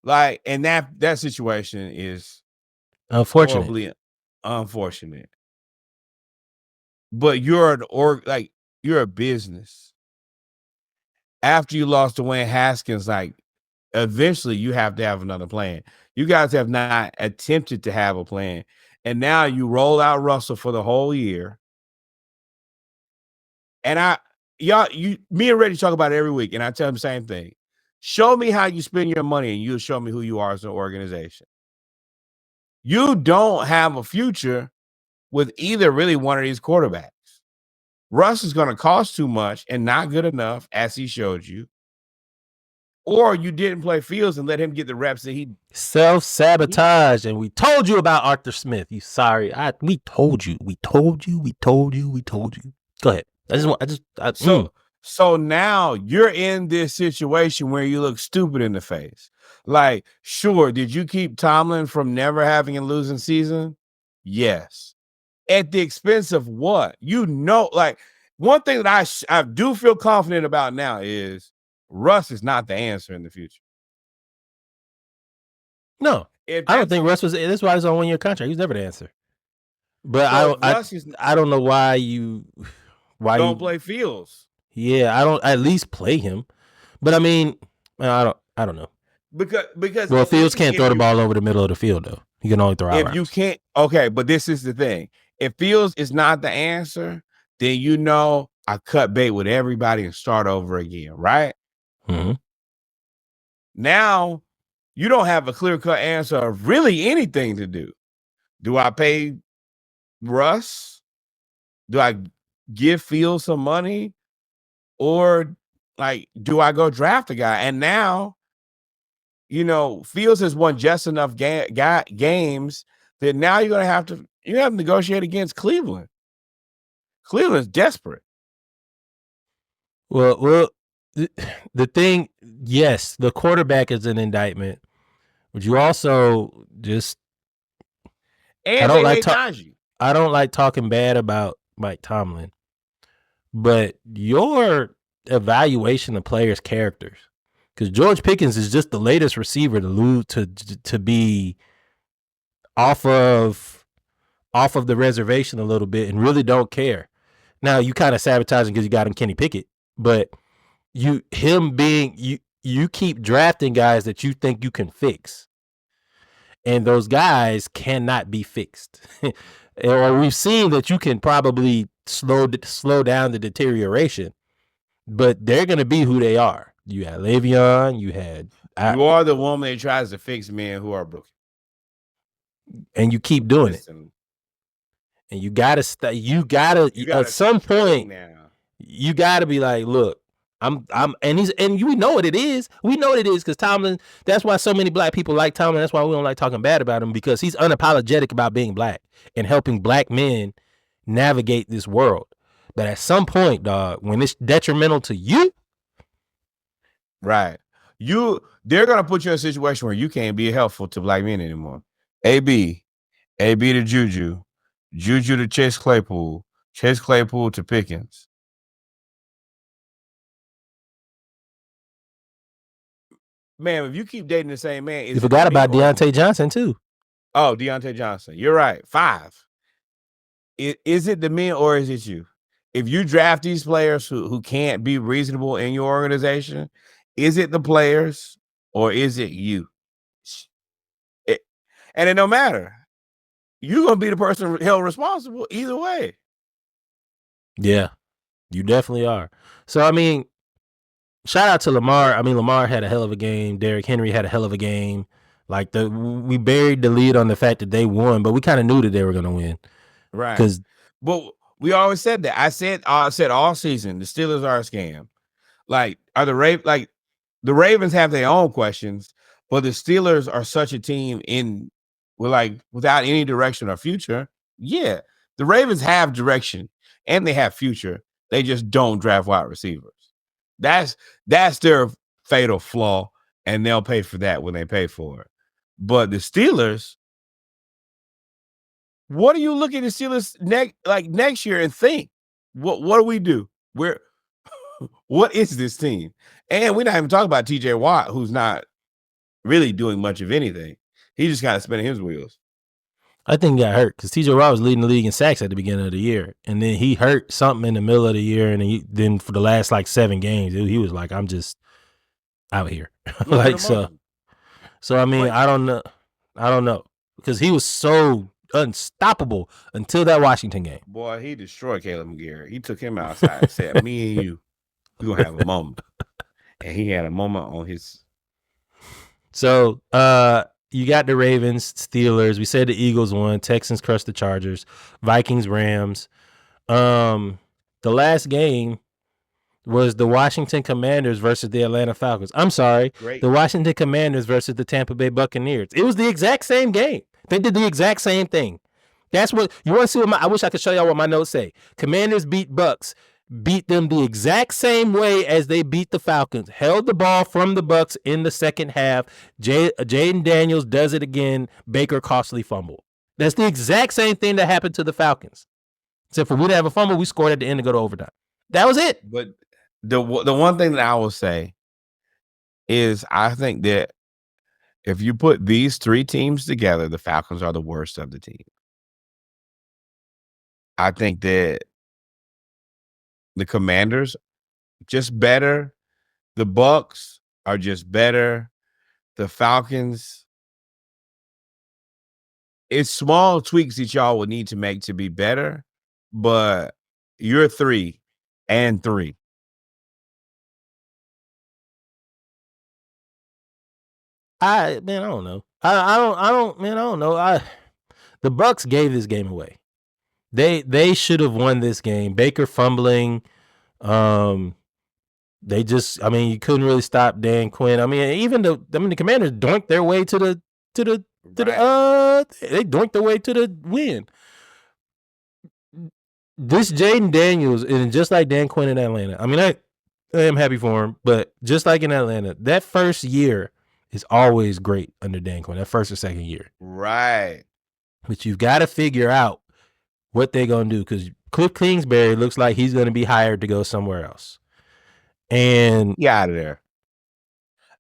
like, and that situation is Unfortunate. horribly unfortunate. But you're you're a business. After you lost to Dwayne Haskins, like eventually you have to have another plan. You guys have not attempted to have a plan. And now you roll out Russell for the whole year. And me and Reggie talk about it every week, and I tell him the same thing. Show me how you spend your money, and you'll show me who you are as an organization. You don't have a future with either really one of these quarterbacks. Russ is going to cost too much and not good enough, as he showed you. Or you didn't play Fields and let him get the reps that he self-sabotage. And we told you about Arthur Smith. You sorry. We told you. Go ahead. So now you're in this situation where you look stupid in the face. Like, sure, did you keep Tomlin from never having a losing season? Yes. At the expense of what? Like, one thing that I do feel confident about now is Russ is not the answer in the future. No, I don't think Russ was. That's why he's on 1-year contract. He's never the answer. But I don't know why don't play Fields. Yeah, I don't at least play him. But I mean, I don't know. Because Fields can't throw the ball over the middle of the field though. He can only throw out. If you can't, okay, but this is the thing. If Fields is not the answer, then I cut bait with everybody and start over again, right? Mm-hmm. Now you don't have a clear-cut answer of really anything to do. Do I pay Russ? Do I give Fields some money? Or do I go draft a guy? And now, Fields has won just enough games that now you're going to have to negotiate against Cleveland. Cleveland's desperate. Well, the thing, yes, the quarterback is an indictment, but you also just I don't like talking bad about Mike Tomlin, but your evaluation of players' characters, because George Pickens is just the latest receiver to lose to be off of the reservation a little bit and really don't care. Now you kind of sabotaging because you got him Kenny Pickett, but you keep drafting guys that you think you can fix, and those guys cannot be fixed. Or we've seen that you can probably slow down the deterioration, but they're going to be who they are. You had Le'Veon, you are the woman that tries to fix men who are broken, and you keep doing it. And you gotta at some point now. You gotta be like, look, we know what it is. We know what it is because Tomlin. That's why so many black people like Tomlin. That's why we don't like talking bad about him, because he's unapologetic about being black and helping black men navigate this world. But at some point, dog, when it's detrimental to you, right? They're gonna put you in a situation where you can't be helpful to black men anymore. AB to Juju to Chase Claypool to Pickens. Man, if you keep dating the same man, you forgot about Deontay Johnson too. Oh, Deontay Johnson. You're right. 5. Is it the men or is it you? If you draft these players who can't be reasonable in your organization, is it the players or is it you? And it don't matter. You're going to be the person held responsible either way. Yeah, you definitely are. So, I mean, shout out to Lamar. I mean, Lamar had a hell of a game. Derrick Henry had a hell of a game. Like, we buried the lead on the fact that they won, but we kind of knew that they were going to win. Right. But we always said that. I said all season, the Steelers are a scam. Like, the Ravens have their own questions, but the Steelers are such a team without any direction or future. Yeah, the Ravens have direction and they have future. They just don't draft wide receivers. That's their fatal flaw, and they'll pay for that when they pay for it. But the Steelers, What are you looking to Steelers next year and think? What do we do? What is this team? And we're not even talking about TJ Watt, who's not really doing much of anything. He just kind of spinning his wheels. I think he got hurt because TJ Watt was leading the league in sacks at the beginning of the year, and then he hurt something in the middle of the year, and then for the last 7 games, he was like, "I'm just out here," so. I mean, I don't know because he was so unstoppable until that Washington game. Boy, he destroyed Caleb McGarrett. He took him outside and said, "Me and you, we're gonna have a moment," and he had a moment on his. So, you got the Ravens, Steelers. We said the Eagles won. Texans crushed the Chargers. Vikings, Rams. The last game was the Washington Commanders versus the Atlanta Falcons. I'm sorry, the Washington Commanders versus the Tampa Bay Buccaneers. It was the exact same game. They did the exact same thing. That's what you want to see. I wish I could show y'all what my notes say. Commanders beat Bucks. Beat them the exact same way as they beat the Falcons. Held the ball from the Bucks in the second half. Jaden Daniels does it again. Baker costly fumble. That's the exact same thing that happened to the Falcons. Except for we didn't have a fumble. We scored at the end to go to overtime. That was it. But the one thing that I will say is I think that if you put these 3 teams together, the Falcons are the worst of the team. I think that the Commanders just better. The Bucks are just better. The Falcons, it's small tweaks that y'all would need to make to be better, but you're 3-3. I don't know. I don't know. The Bucks gave this game away. They should have won this game. Baker fumbling. They just, you couldn't really stop Dan Quinn. The Commanders doinked their way to the they doinked their way to the win. This Jaden Daniels, and just like Dan Quinn in Atlanta, I am happy for him, but just like in Atlanta, that first year is always great under Dan Quinn, that first or second year. Right. But you've got to figure out what they're going to do because Cliff Kingsbury looks like he's going to be hired to go somewhere else. And get out of there.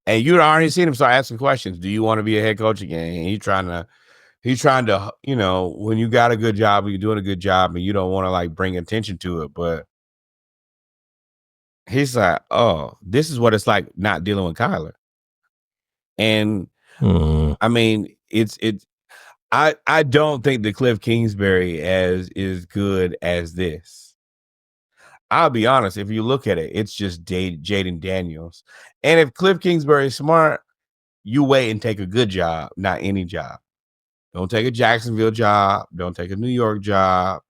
And you'd already seen him start asking questions. Do you want to be a head coach again? And he's trying to, when you got a good job, you're doing a good job and you don't want to bring attention to it. But he's like, oh, this is what it's like not dealing with Kyler. And I don't think the Cliff Kingsbury is good as this. I'll be honest, if you look at it, it's just Jaden Daniels. And if Cliff Kingsbury is smart, you wait and take a good job, not any job. Don't take a Jacksonville job. Don't take a New York job.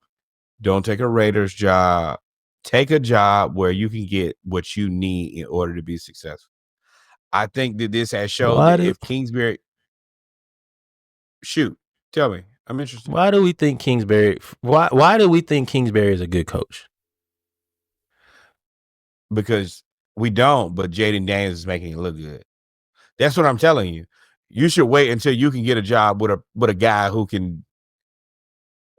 Don't take a Raiders job. Take a job where you can get what you need in order to be successful. I think that this has shown that if Kingsbury... Shoot, tell me. I'm interested. Why do we think Kingsbury is a good coach? Because we don't, but Jaden Daniels is making it look good. That's what I'm telling you. You should wait until you can get a job with a guy who can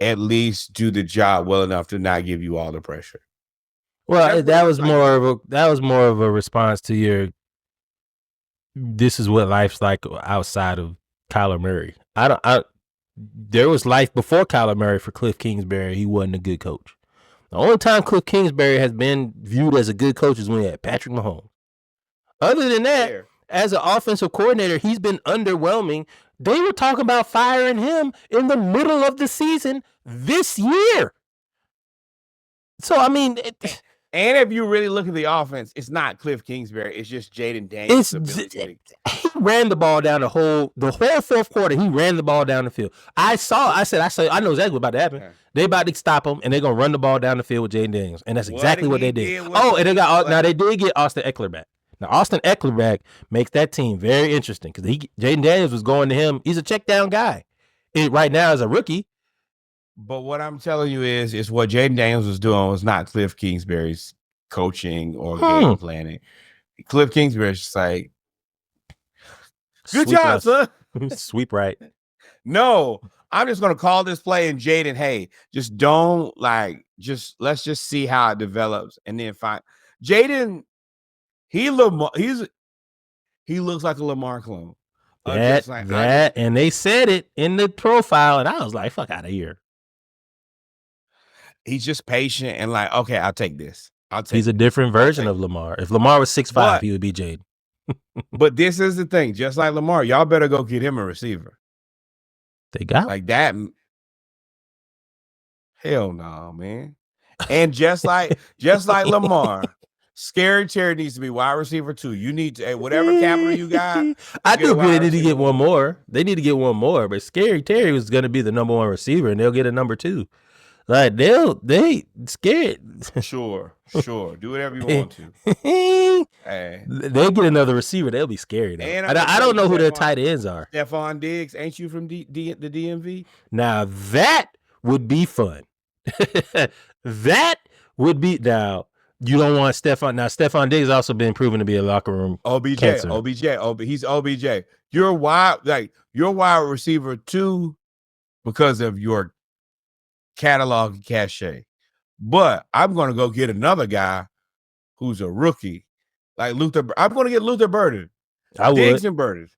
at least do the job well enough to not give you all the pressure. Well, that was more of a response to your this is what life's like outside of Kyler Murray. There was life before Kyler Murray for Cliff Kingsbury. He wasn't a good coach. The only time Cliff Kingsbury has been viewed as a good coach is when he had Patrick Mahomes. Other than that, as an offensive coordinator, he's been underwhelming. They were talking about firing him in the middle of the season this year. So, and if you really look at the offense, it's not Cliff Kingsbury. It's just Jaden Daniels. He ran the ball down the whole fourth quarter. He ran the ball down the field. I know exactly what's about to happen. They about to stop him, and they're going to run the ball down the field with Jaden Daniels. And that's exactly what they did. And they did get Austin Eckler back. Now, Austin Eckler back makes that team very interesting because Jaden Daniels was going to him. He's a check down guy. Right now as a rookie. But what I'm telling you is what Jaden Daniels was doing was not Cliff Kingsbury's coaching or game planning. Cliff Kingsbury's just like, good job, son. Sweep right. No, I'm just going to call this play and Jaden, hey, just don't let's just see how it develops and then find Jaden. He looks like a Lamar clone. And they said it in the profile, and I was like, fuck out of here. He's just patient and like, okay, I'll take this. He's a different version of Lamar. If Lamar was 6'5", he would be Jaden. But this is the thing, just like Lamar, y'all better go get him a receiver. They got like that. Hell no, man. And just like Lamar, Scary Terry needs to be wide receiver too. You need to whatever capital you got. I do agree they need to get one more. They need to get one more, but Scary Terry was going to be the number 1 receiver, and they'll get a number 2. Like they scared. Sure. Do whatever you want to. Hey. They'll get another receiver. They'll be scary though. And I don't know who their tight ends are. Stephon Diggs, ain't you from the DMV? Now that would be fun. That would be now. You don't want Stephon. Now Stephon Diggs also been proven to be a locker room OBJ. He's OBJ. You're wide receiver too because of your catalog and cachet. But I'm going to go get another guy who's a rookie, like Luther. I'm going to get Luther Burden. Diggs and Burden.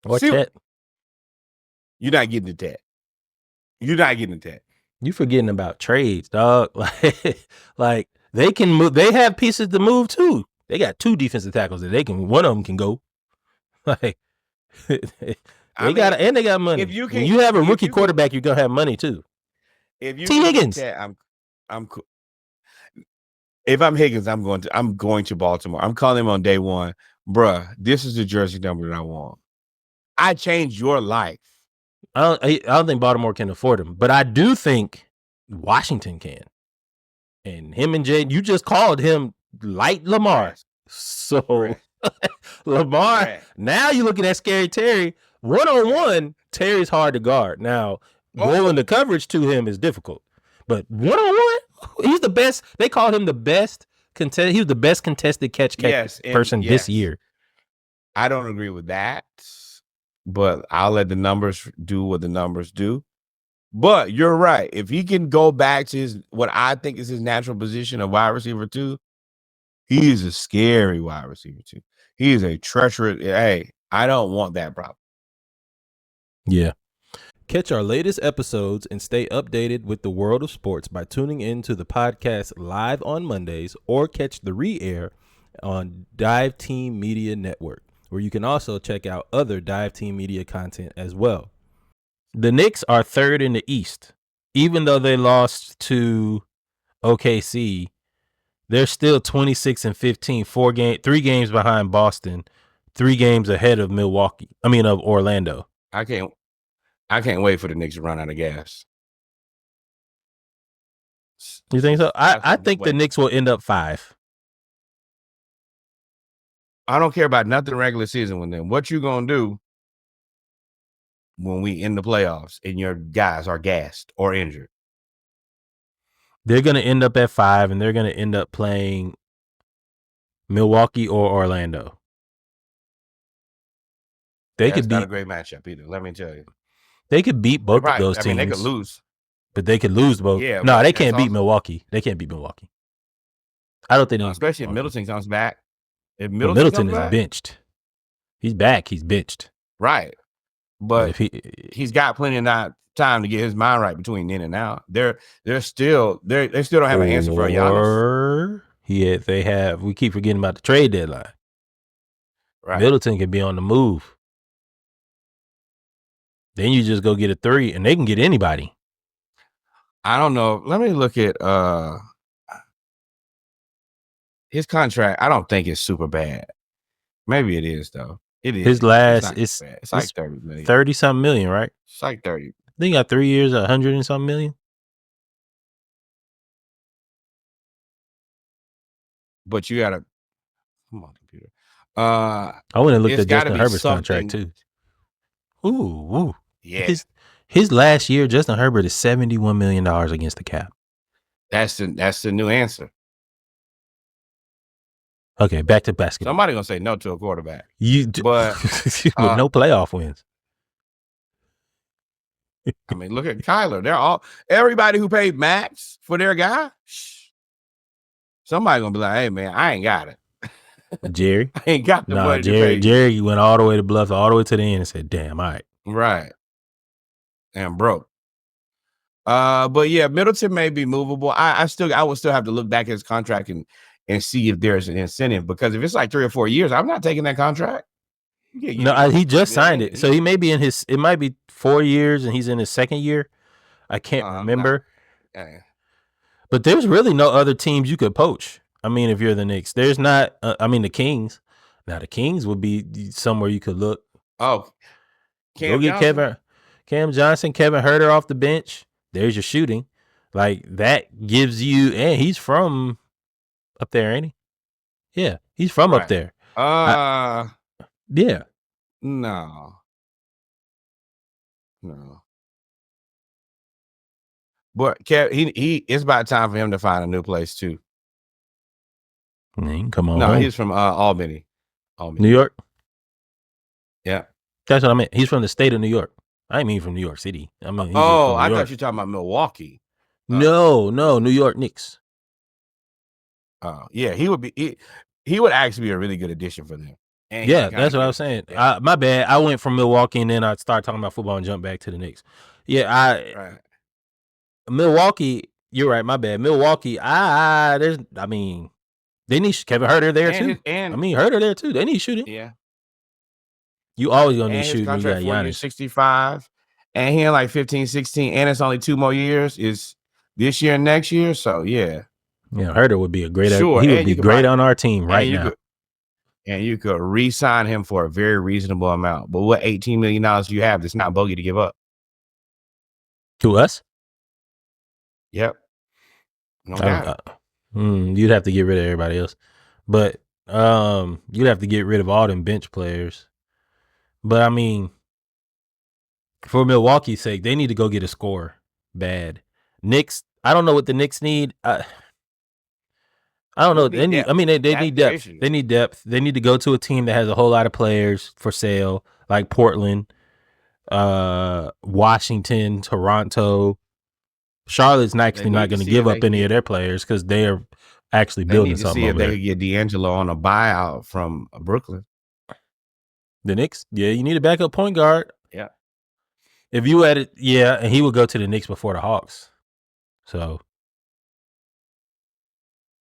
Or Tet. You're not getting the Tet. You forgetting about trades, dog. Like they can move. They have pieces to move too. They got 2 defensive tackles that they can. One of them can go. Like they got money. When you have a rookie quarterback, you're gonna have money too. If you T. Higgins, I'm cool. If I'm Higgins, I'm going to Baltimore. I'm calling him on day 1, bruh. This is the jersey number that I want. I changed your life. I don't think Baltimore can afford him, but I do think Washington can. And him and Jay, you just called him light Lamar. Right. So Right. Lamar, Right. now you're looking at Scary Terry. 1-on-1, Terry's hard to guard. Now, rolling the coverage to him is difficult. But 1-on-1, he's the best. They called him the best he was the best contested catch person this year. I don't agree with that, but I'll let the numbers do what the numbers do. But you're right. If he can go back to what I think is his natural position of wide receiver 2, he is a scary wide receiver 2. He is a treacherous. Hey, I don't want that problem. Yeah. Catch our latest episodes and stay updated with the world of sports by tuning in to the podcast live on Mondays or catch the re-air on Dive Team Media Network, where you can also check out other Dive Team Media content as well. The Knicks are 3rd in the East. Even though they lost to OKC, they're still 26-15, 3 games behind Boston, 3 games ahead of of Orlando. I can't wait for the Knicks to run out of gas. You think so? I think the Knicks will end up 5. I don't care about nothing regular season with them. What you gonna do when we in the playoffs and your guys are gassed or injured? They're going to end up at 5, and they're going to end up playing Milwaukee or Orlando. That's not a great matchup either, let me tell you. They could beat both of those teams. I mean, they could lose. But they could lose both. Yeah, no, they can't beat Milwaukee. They can't beat Milwaukee. I don't think especially if Middleton comes back. If Middleton is benched. He's back. He's benched. Right. But he's got plenty of time to get his mind right between then and now. They still don't have an answer for Giannis. We keep forgetting about the trade deadline. Right. Middleton can be on the move. Then you just go get a 3, and they can get anybody. I don't know. Let me look at his contract. I don't think it's super bad. Maybe it is though. It is. His last it's like 30 million. 30-something million, right? It's like 30. I think he got 3 years, 100 and something million. But you gotta come on, computer. I went and looked at Justin Herbert's contract too. Ooh. Yeah. His last year, Justin Herbert is $71 million against the cap. That's the new answer. Okay, back to basketball. Somebody gonna say no to a quarterback. With no playoff wins. I mean, look at Kyler. Everybody who paid max for their guy. Somebody gonna be like, "Hey man, I ain't got it." Jerry, I ain't got the money to pay. Jerry went all the way to Bluff, all the way to the end, and said, "Damn, all right." Right. And broke. But yeah, Middleton may be movable. I would still have to look back at his contract and see if there's an incentive, because if it's like 3 or 4 years, I'm not taking that contract. No, he just signed it, so he may be it might be 4 years, and he's in his second year. I can't remember. But there's really no other teams you could poach. I mean, if you're the Knicks, there's not. The Kings. Now the Kings would be somewhere you could look. Oh, go get Cam Johnson, Kevin Huerter off the bench. There's your shooting. Like, that gives you, and he's from up there, ain't he? Yeah, he's from up there. Yeah. No. But he it's about time for him to find a new place too. Come on. No, he's from Albany. New York. Yeah, that's what I meant. He's from the state of New York. I mean from New York City. I mean, I thought you were talking about Milwaukee. No, New York Knicks. Yeah, he would actually be a really good addition for them. And yeah, that's what I was saying. Yeah. My bad. I went from Milwaukee and then I started talking about football and jumped back to the Knicks. Yeah, Milwaukee. You're right. My bad. Milwaukee. They need Kevin Huerter there too. Huerter there too. They need shooting. Yeah. You always gonna need shooting. You got Giannis. 65, and he in like 15, 16, and it's only 2 more years. Is this year and next year? So yeah. Yeah, Huerter would be a great. Sure, he would be great on our team right now. And you could re-sign him for a very reasonable amount. But what $18 million do you have that's not bogey to give up? To us? Yep. You'd have to get rid of everybody else. But you'd have to get rid of all them bench players. But I mean, for Milwaukee's sake, they need to go get a scorer. Bad. Knicks, I don't know what the Knicks need. I don't know. They need depth. They need depth. They need to go to a team that has a whole lot of players for sale, like Portland, Washington, Toronto. Charlotte's actually not going to give up any of their players because they are actually building something. See if they could get D'Angelo on a buyout from Brooklyn. The Knicks, yeah, you need a backup point guard. Yeah. If you had it, yeah, and he would go to the Knicks before the Hawks. So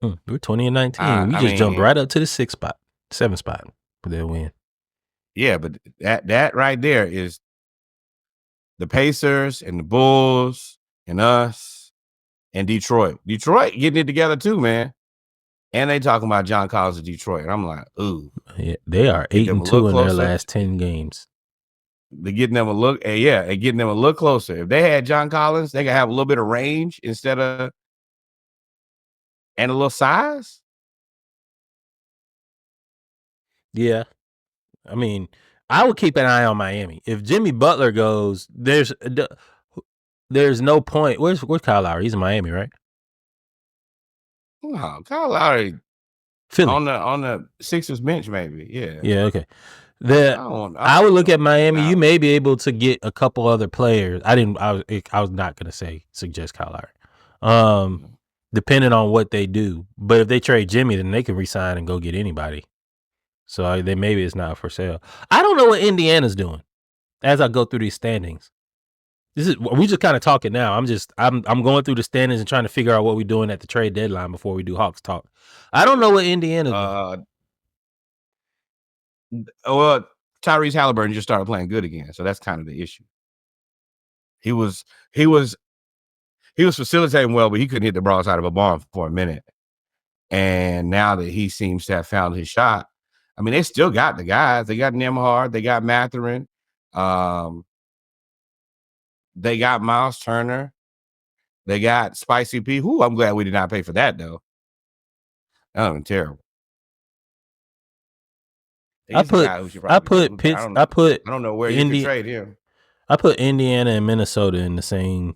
we're 20-19. We just jumped right up to the 7th spot for their win. Yeah, but that right there is the Pacers and the Bulls and us and Detroit. Detroit getting it together too, man. And they talking about John Collins of Detroit. And I'm like, ooh. Yeah, they are 8-2 in their last 10 games. They're getting them a look. Yeah, and getting them a look closer. If they had John Collins, they could have a little bit of range and a little size. Yeah. I mean, I would keep an eye on Miami. If Jimmy Butler goes, there's no point. Where's Kyle Lowry? He's in Miami, right? No, Kyle Lowry Philly. on the Sixers bench, maybe. Yeah. Yeah. Okay. I would look at Miami. You may be able to get a couple other players. I was not going to suggest Kyle Lowry. Depending on what they do, but if they trade Jimmy, then they can resign and go get anybody. So then maybe it's not for sale. I don't know what Indiana's doing as I go through these standings. We just kind of talking now. I'm going through the standings and trying to figure out what we're doing at the trade deadline before we do Hawks talk. I don't know what Indiana's doing. Well, Tyrese Halliburton just started playing good again, so that's kind of the issue. He was facilitating well, but he couldn't hit the broadside of a barn for a minute. And now that he seems to have found his shot, I mean, they still got the guys. They got Nembhard, they got Mathurin, they got Miles Turner, they got Spicy P. Who I'm glad we did not pay for that though. That would have been terrible. I don't know where you could trade him. I put Indiana and Minnesota in the same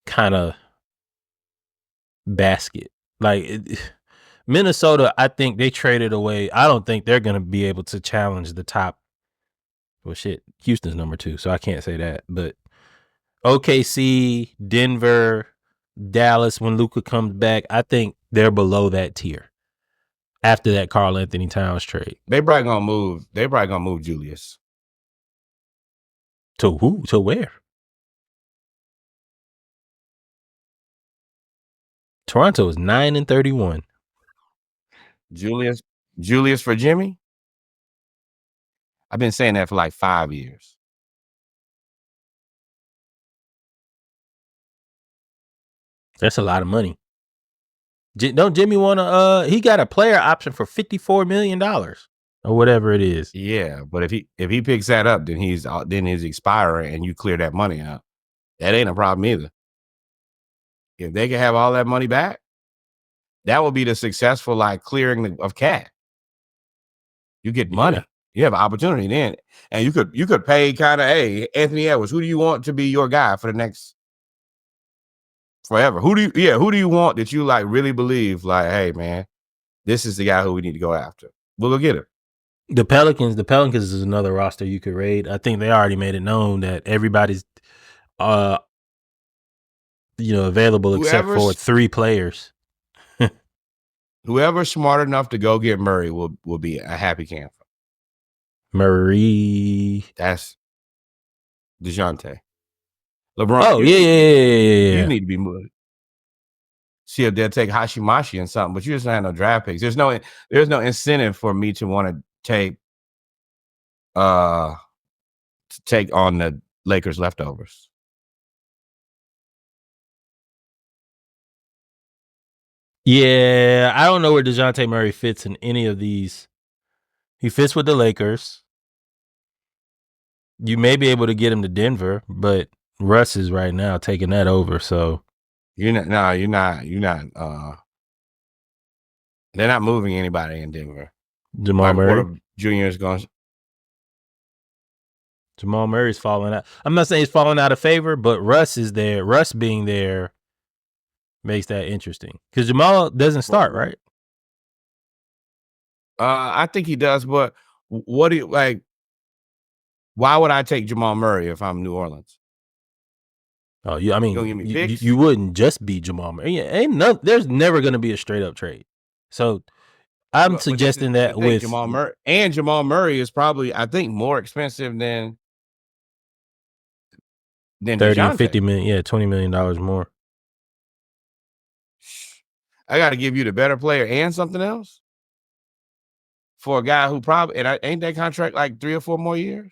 kind of basket. Like Minnesota, I think they traded away. I don't think they're going to be able to challenge the top Well, shit, Houston's number 2, so I can't say that. But OKC, Denver, Dallas, when Luka comes back, I think they're below that tier after that Karl Anthony Towns trade. They probably gonna move Julius. To who? To where? Toronto is 9-31. Julius for Jimmy? I've been saying that for like 5 years. That's a lot of money. Don't Jimmy want to? He got a player option for $54 million or whatever it is. Yeah, but if he picks that up, then he's expiring, and you clear that money out. That ain't a problem either. If they can have all that money back, that will be the successful like clearing of cat. You get money. Yeah. You have an opportunity then, and you could pay kind of, hey, Anthony Edwards, who do you want to be your guy for the next forever? Who do you want that you like really believe like, hey man, this is the guy who we need to go after? We'll go get him. The Pelicans is another roster you could raid. I think they already made it known that everybody's available except for 3 players. Whoever's smart enough to go get Murray will be a happy camper. Murray. That's DeJounte. LeBron. Oh, yeah. You need to be moved. See if they'll take Hashimashi and something, but you just don't have no draft picks. There's no incentive for me to want to take on the Lakers leftovers. Yeah, I don't know where DeJounte Murray fits in any of these. He fits with the Lakers. You may be able to get him to Denver, but Russ is right now taking that over. So you're not. They're not moving anybody in Denver. Jamal Murray Jr. is going. Jamal Murray's falling out. I'm not saying he's falling out of favor, but Russ is there. Russ being there makes that interesting because Jamal doesn't start, right? I think he does, but what do you like? Why would I take Jamal Murray if I'm New Orleans? Oh, yeah. I mean, you wouldn't just be Jamal Murray. Yeah, there's never going to be a straight up trade. So I'm suggesting that with Jamal Murray is probably, I think, more expensive than 30 and 50 million. Yeah, $20 million more. I got to give you the better player and something else for a guy who probably, and ain't that contract like 3 or 4 more years?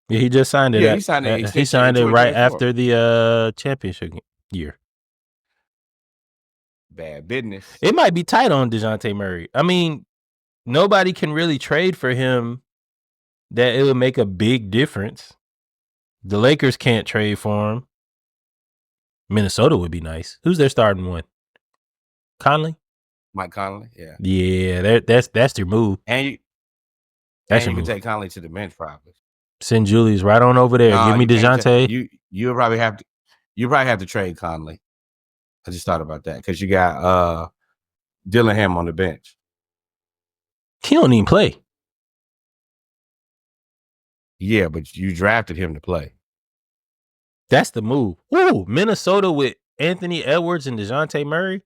Yeah, he just signed it. Yeah, he signed it right after the championship year. Bad business. It might be tight on DeJounte Murray. I mean, nobody can really trade for him that it would make a big difference. The Lakers can't trade for him. Minnesota would be nice. Who's their starting one? Conley? Mike Conley, yeah. Yeah, that's your move. And you can take Conley to the bench probably. Send Julius right on over there. Give me DeJounte. You probably have to trade Conley. I just thought about that because you got Dillingham on the bench. He don't even play. Yeah, but you drafted him to play. That's the move. Ooh, Minnesota with Anthony Edwards and DeJounte Murray.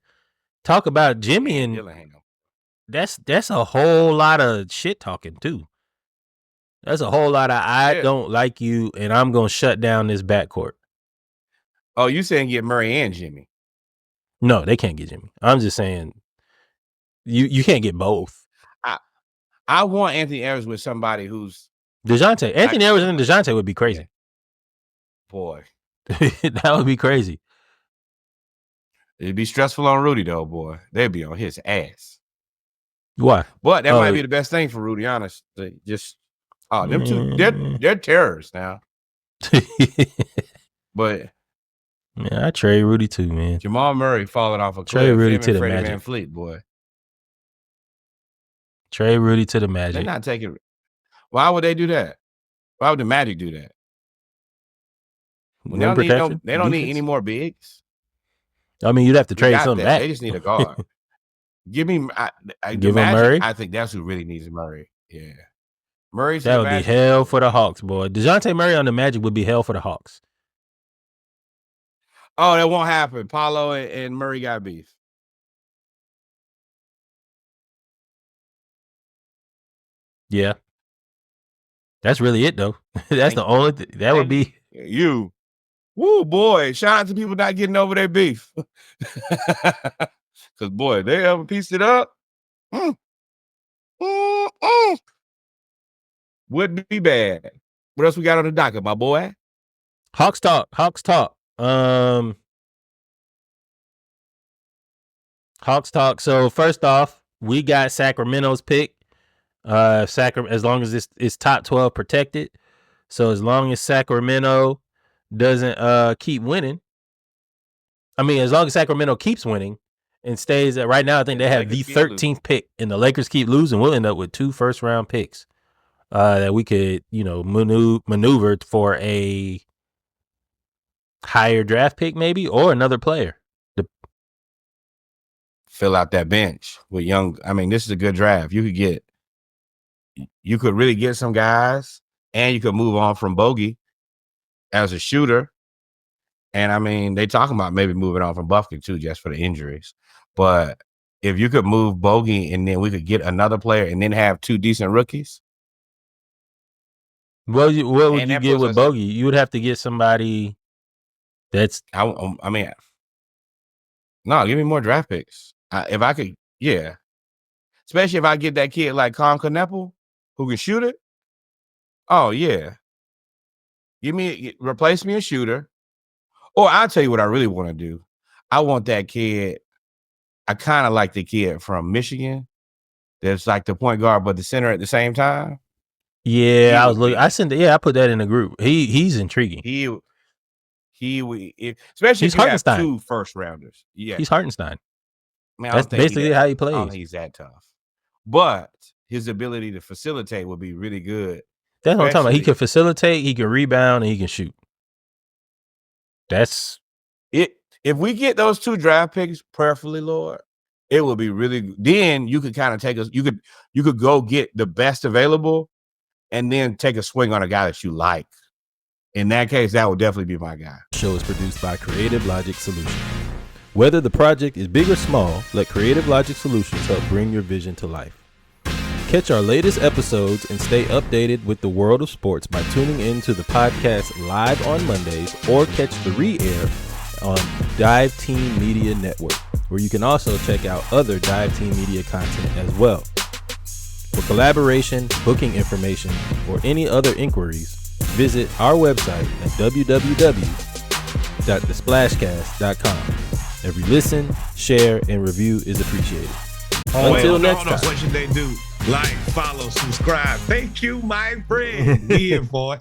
Talk about Jimmy and Dillingham. That's a whole lot of shit talking too. That's a whole lot of I don't like you and I'm gonna shut down this backcourt. Oh, you saying get Murray and Jimmy? No, they can't get Jimmy. I'm just saying you can't get both. I want Anthony Edwards with somebody who's DeJounte. Anthony Edwards and DeJounte would be crazy. Boy. That would be crazy. It'd be stressful on Rudy though, boy. They'd be on his ass. Why? But that might be the best thing for Rudy, honestly. Just them two, they're terrorists now. But man, I trade Rudy too, man. Jamal Murray falling off a cliff. Trade Rudy to the Freddie Magic. Van Fleet, boy. Trade Rudy to the Magic. They're not taking. Why would they do that? Why would the Magic do that? They don't need any more bigs. I mean, you'd have to trade something back. They just need a guard. Give me Give him Murray. I think that's who really needs Murray. Yeah. Murray to That the would be Magic. hell for the Hawks, boy. DeJounte Murray on the Magic would be hell for the Hawks. Oh, that won't happen. Paolo and Murray got beef. Yeah. That's really it, though. That's the only thing. That would be. You. Woo, boy. Shout out to people not getting over their beef. Because, boy, they ever pieced it up. Wouldn't be bad. What else we got on the docket, my boy? Hawks talk. Hawks talk. So first off, we got Sacramento's pick. As long as it's top 12 protected. So as long as Sacramento doesn't keep winning. I mean, as long as Sacramento keeps winning and stays at right now, I think they have the 13th pick, and the Lakers keep losing. We'll end up with 2 first-round picks that we could, maneuver for a higher draft pick, maybe, or another player. Fill out that bench with young. I mean, this is a good draft. You could really get some guys, and you could move on from Bogey as a shooter. And I mean, they talking about maybe moving on from Buffkin too, just for the injuries. But if you could move Bogey and then we could get another player and then have 2 decent rookies. Well, what would you get with Bogey? You would have to get somebody that's. No, give me more draft picks. If I could, yeah. Especially if I get that kid like Con Kneppel who can shoot it. Oh, yeah. Replace me a shooter. Or I'll tell you what I really want to do. I want that kid. I kind of like the kid from Michigan. That's like the point guard, but the center at the same time. Yeah, I was looking. I put that in the group. He's intriguing. Especially he's if you have 2 first rounders. Yeah, he's Hartenstein. Man, that's basically how he plays. I don't think he's that tough, but his ability to facilitate would be really good. That's what I'm talking about. He can facilitate, he can rebound, and he can shoot. That's it. If we get those 2 draft picks, prayerfully, Lord, it will be really good. Then you could kind of take us. You could go get the best available, and then take a swing on a guy that you like. In that case, that would definitely be my guy. The show is produced by Creative Logic Solutions. Whether the project is big or small, let Creative Logic Solutions help bring your vision to life. Catch our latest episodes and stay updated with the world of sports by tuning in to the podcast live on Mondays or catch the re-air on Dive Team Media Network, where you can also check out other Dive Team Media content as well. For collaboration, booking information, or any other inquiries, visit our website at www.thesplashcast.com. Every listen, share, and review is appreciated. Until next time. What should they do? Like, follow, subscribe. Thank you, my friend. Yeah, boy.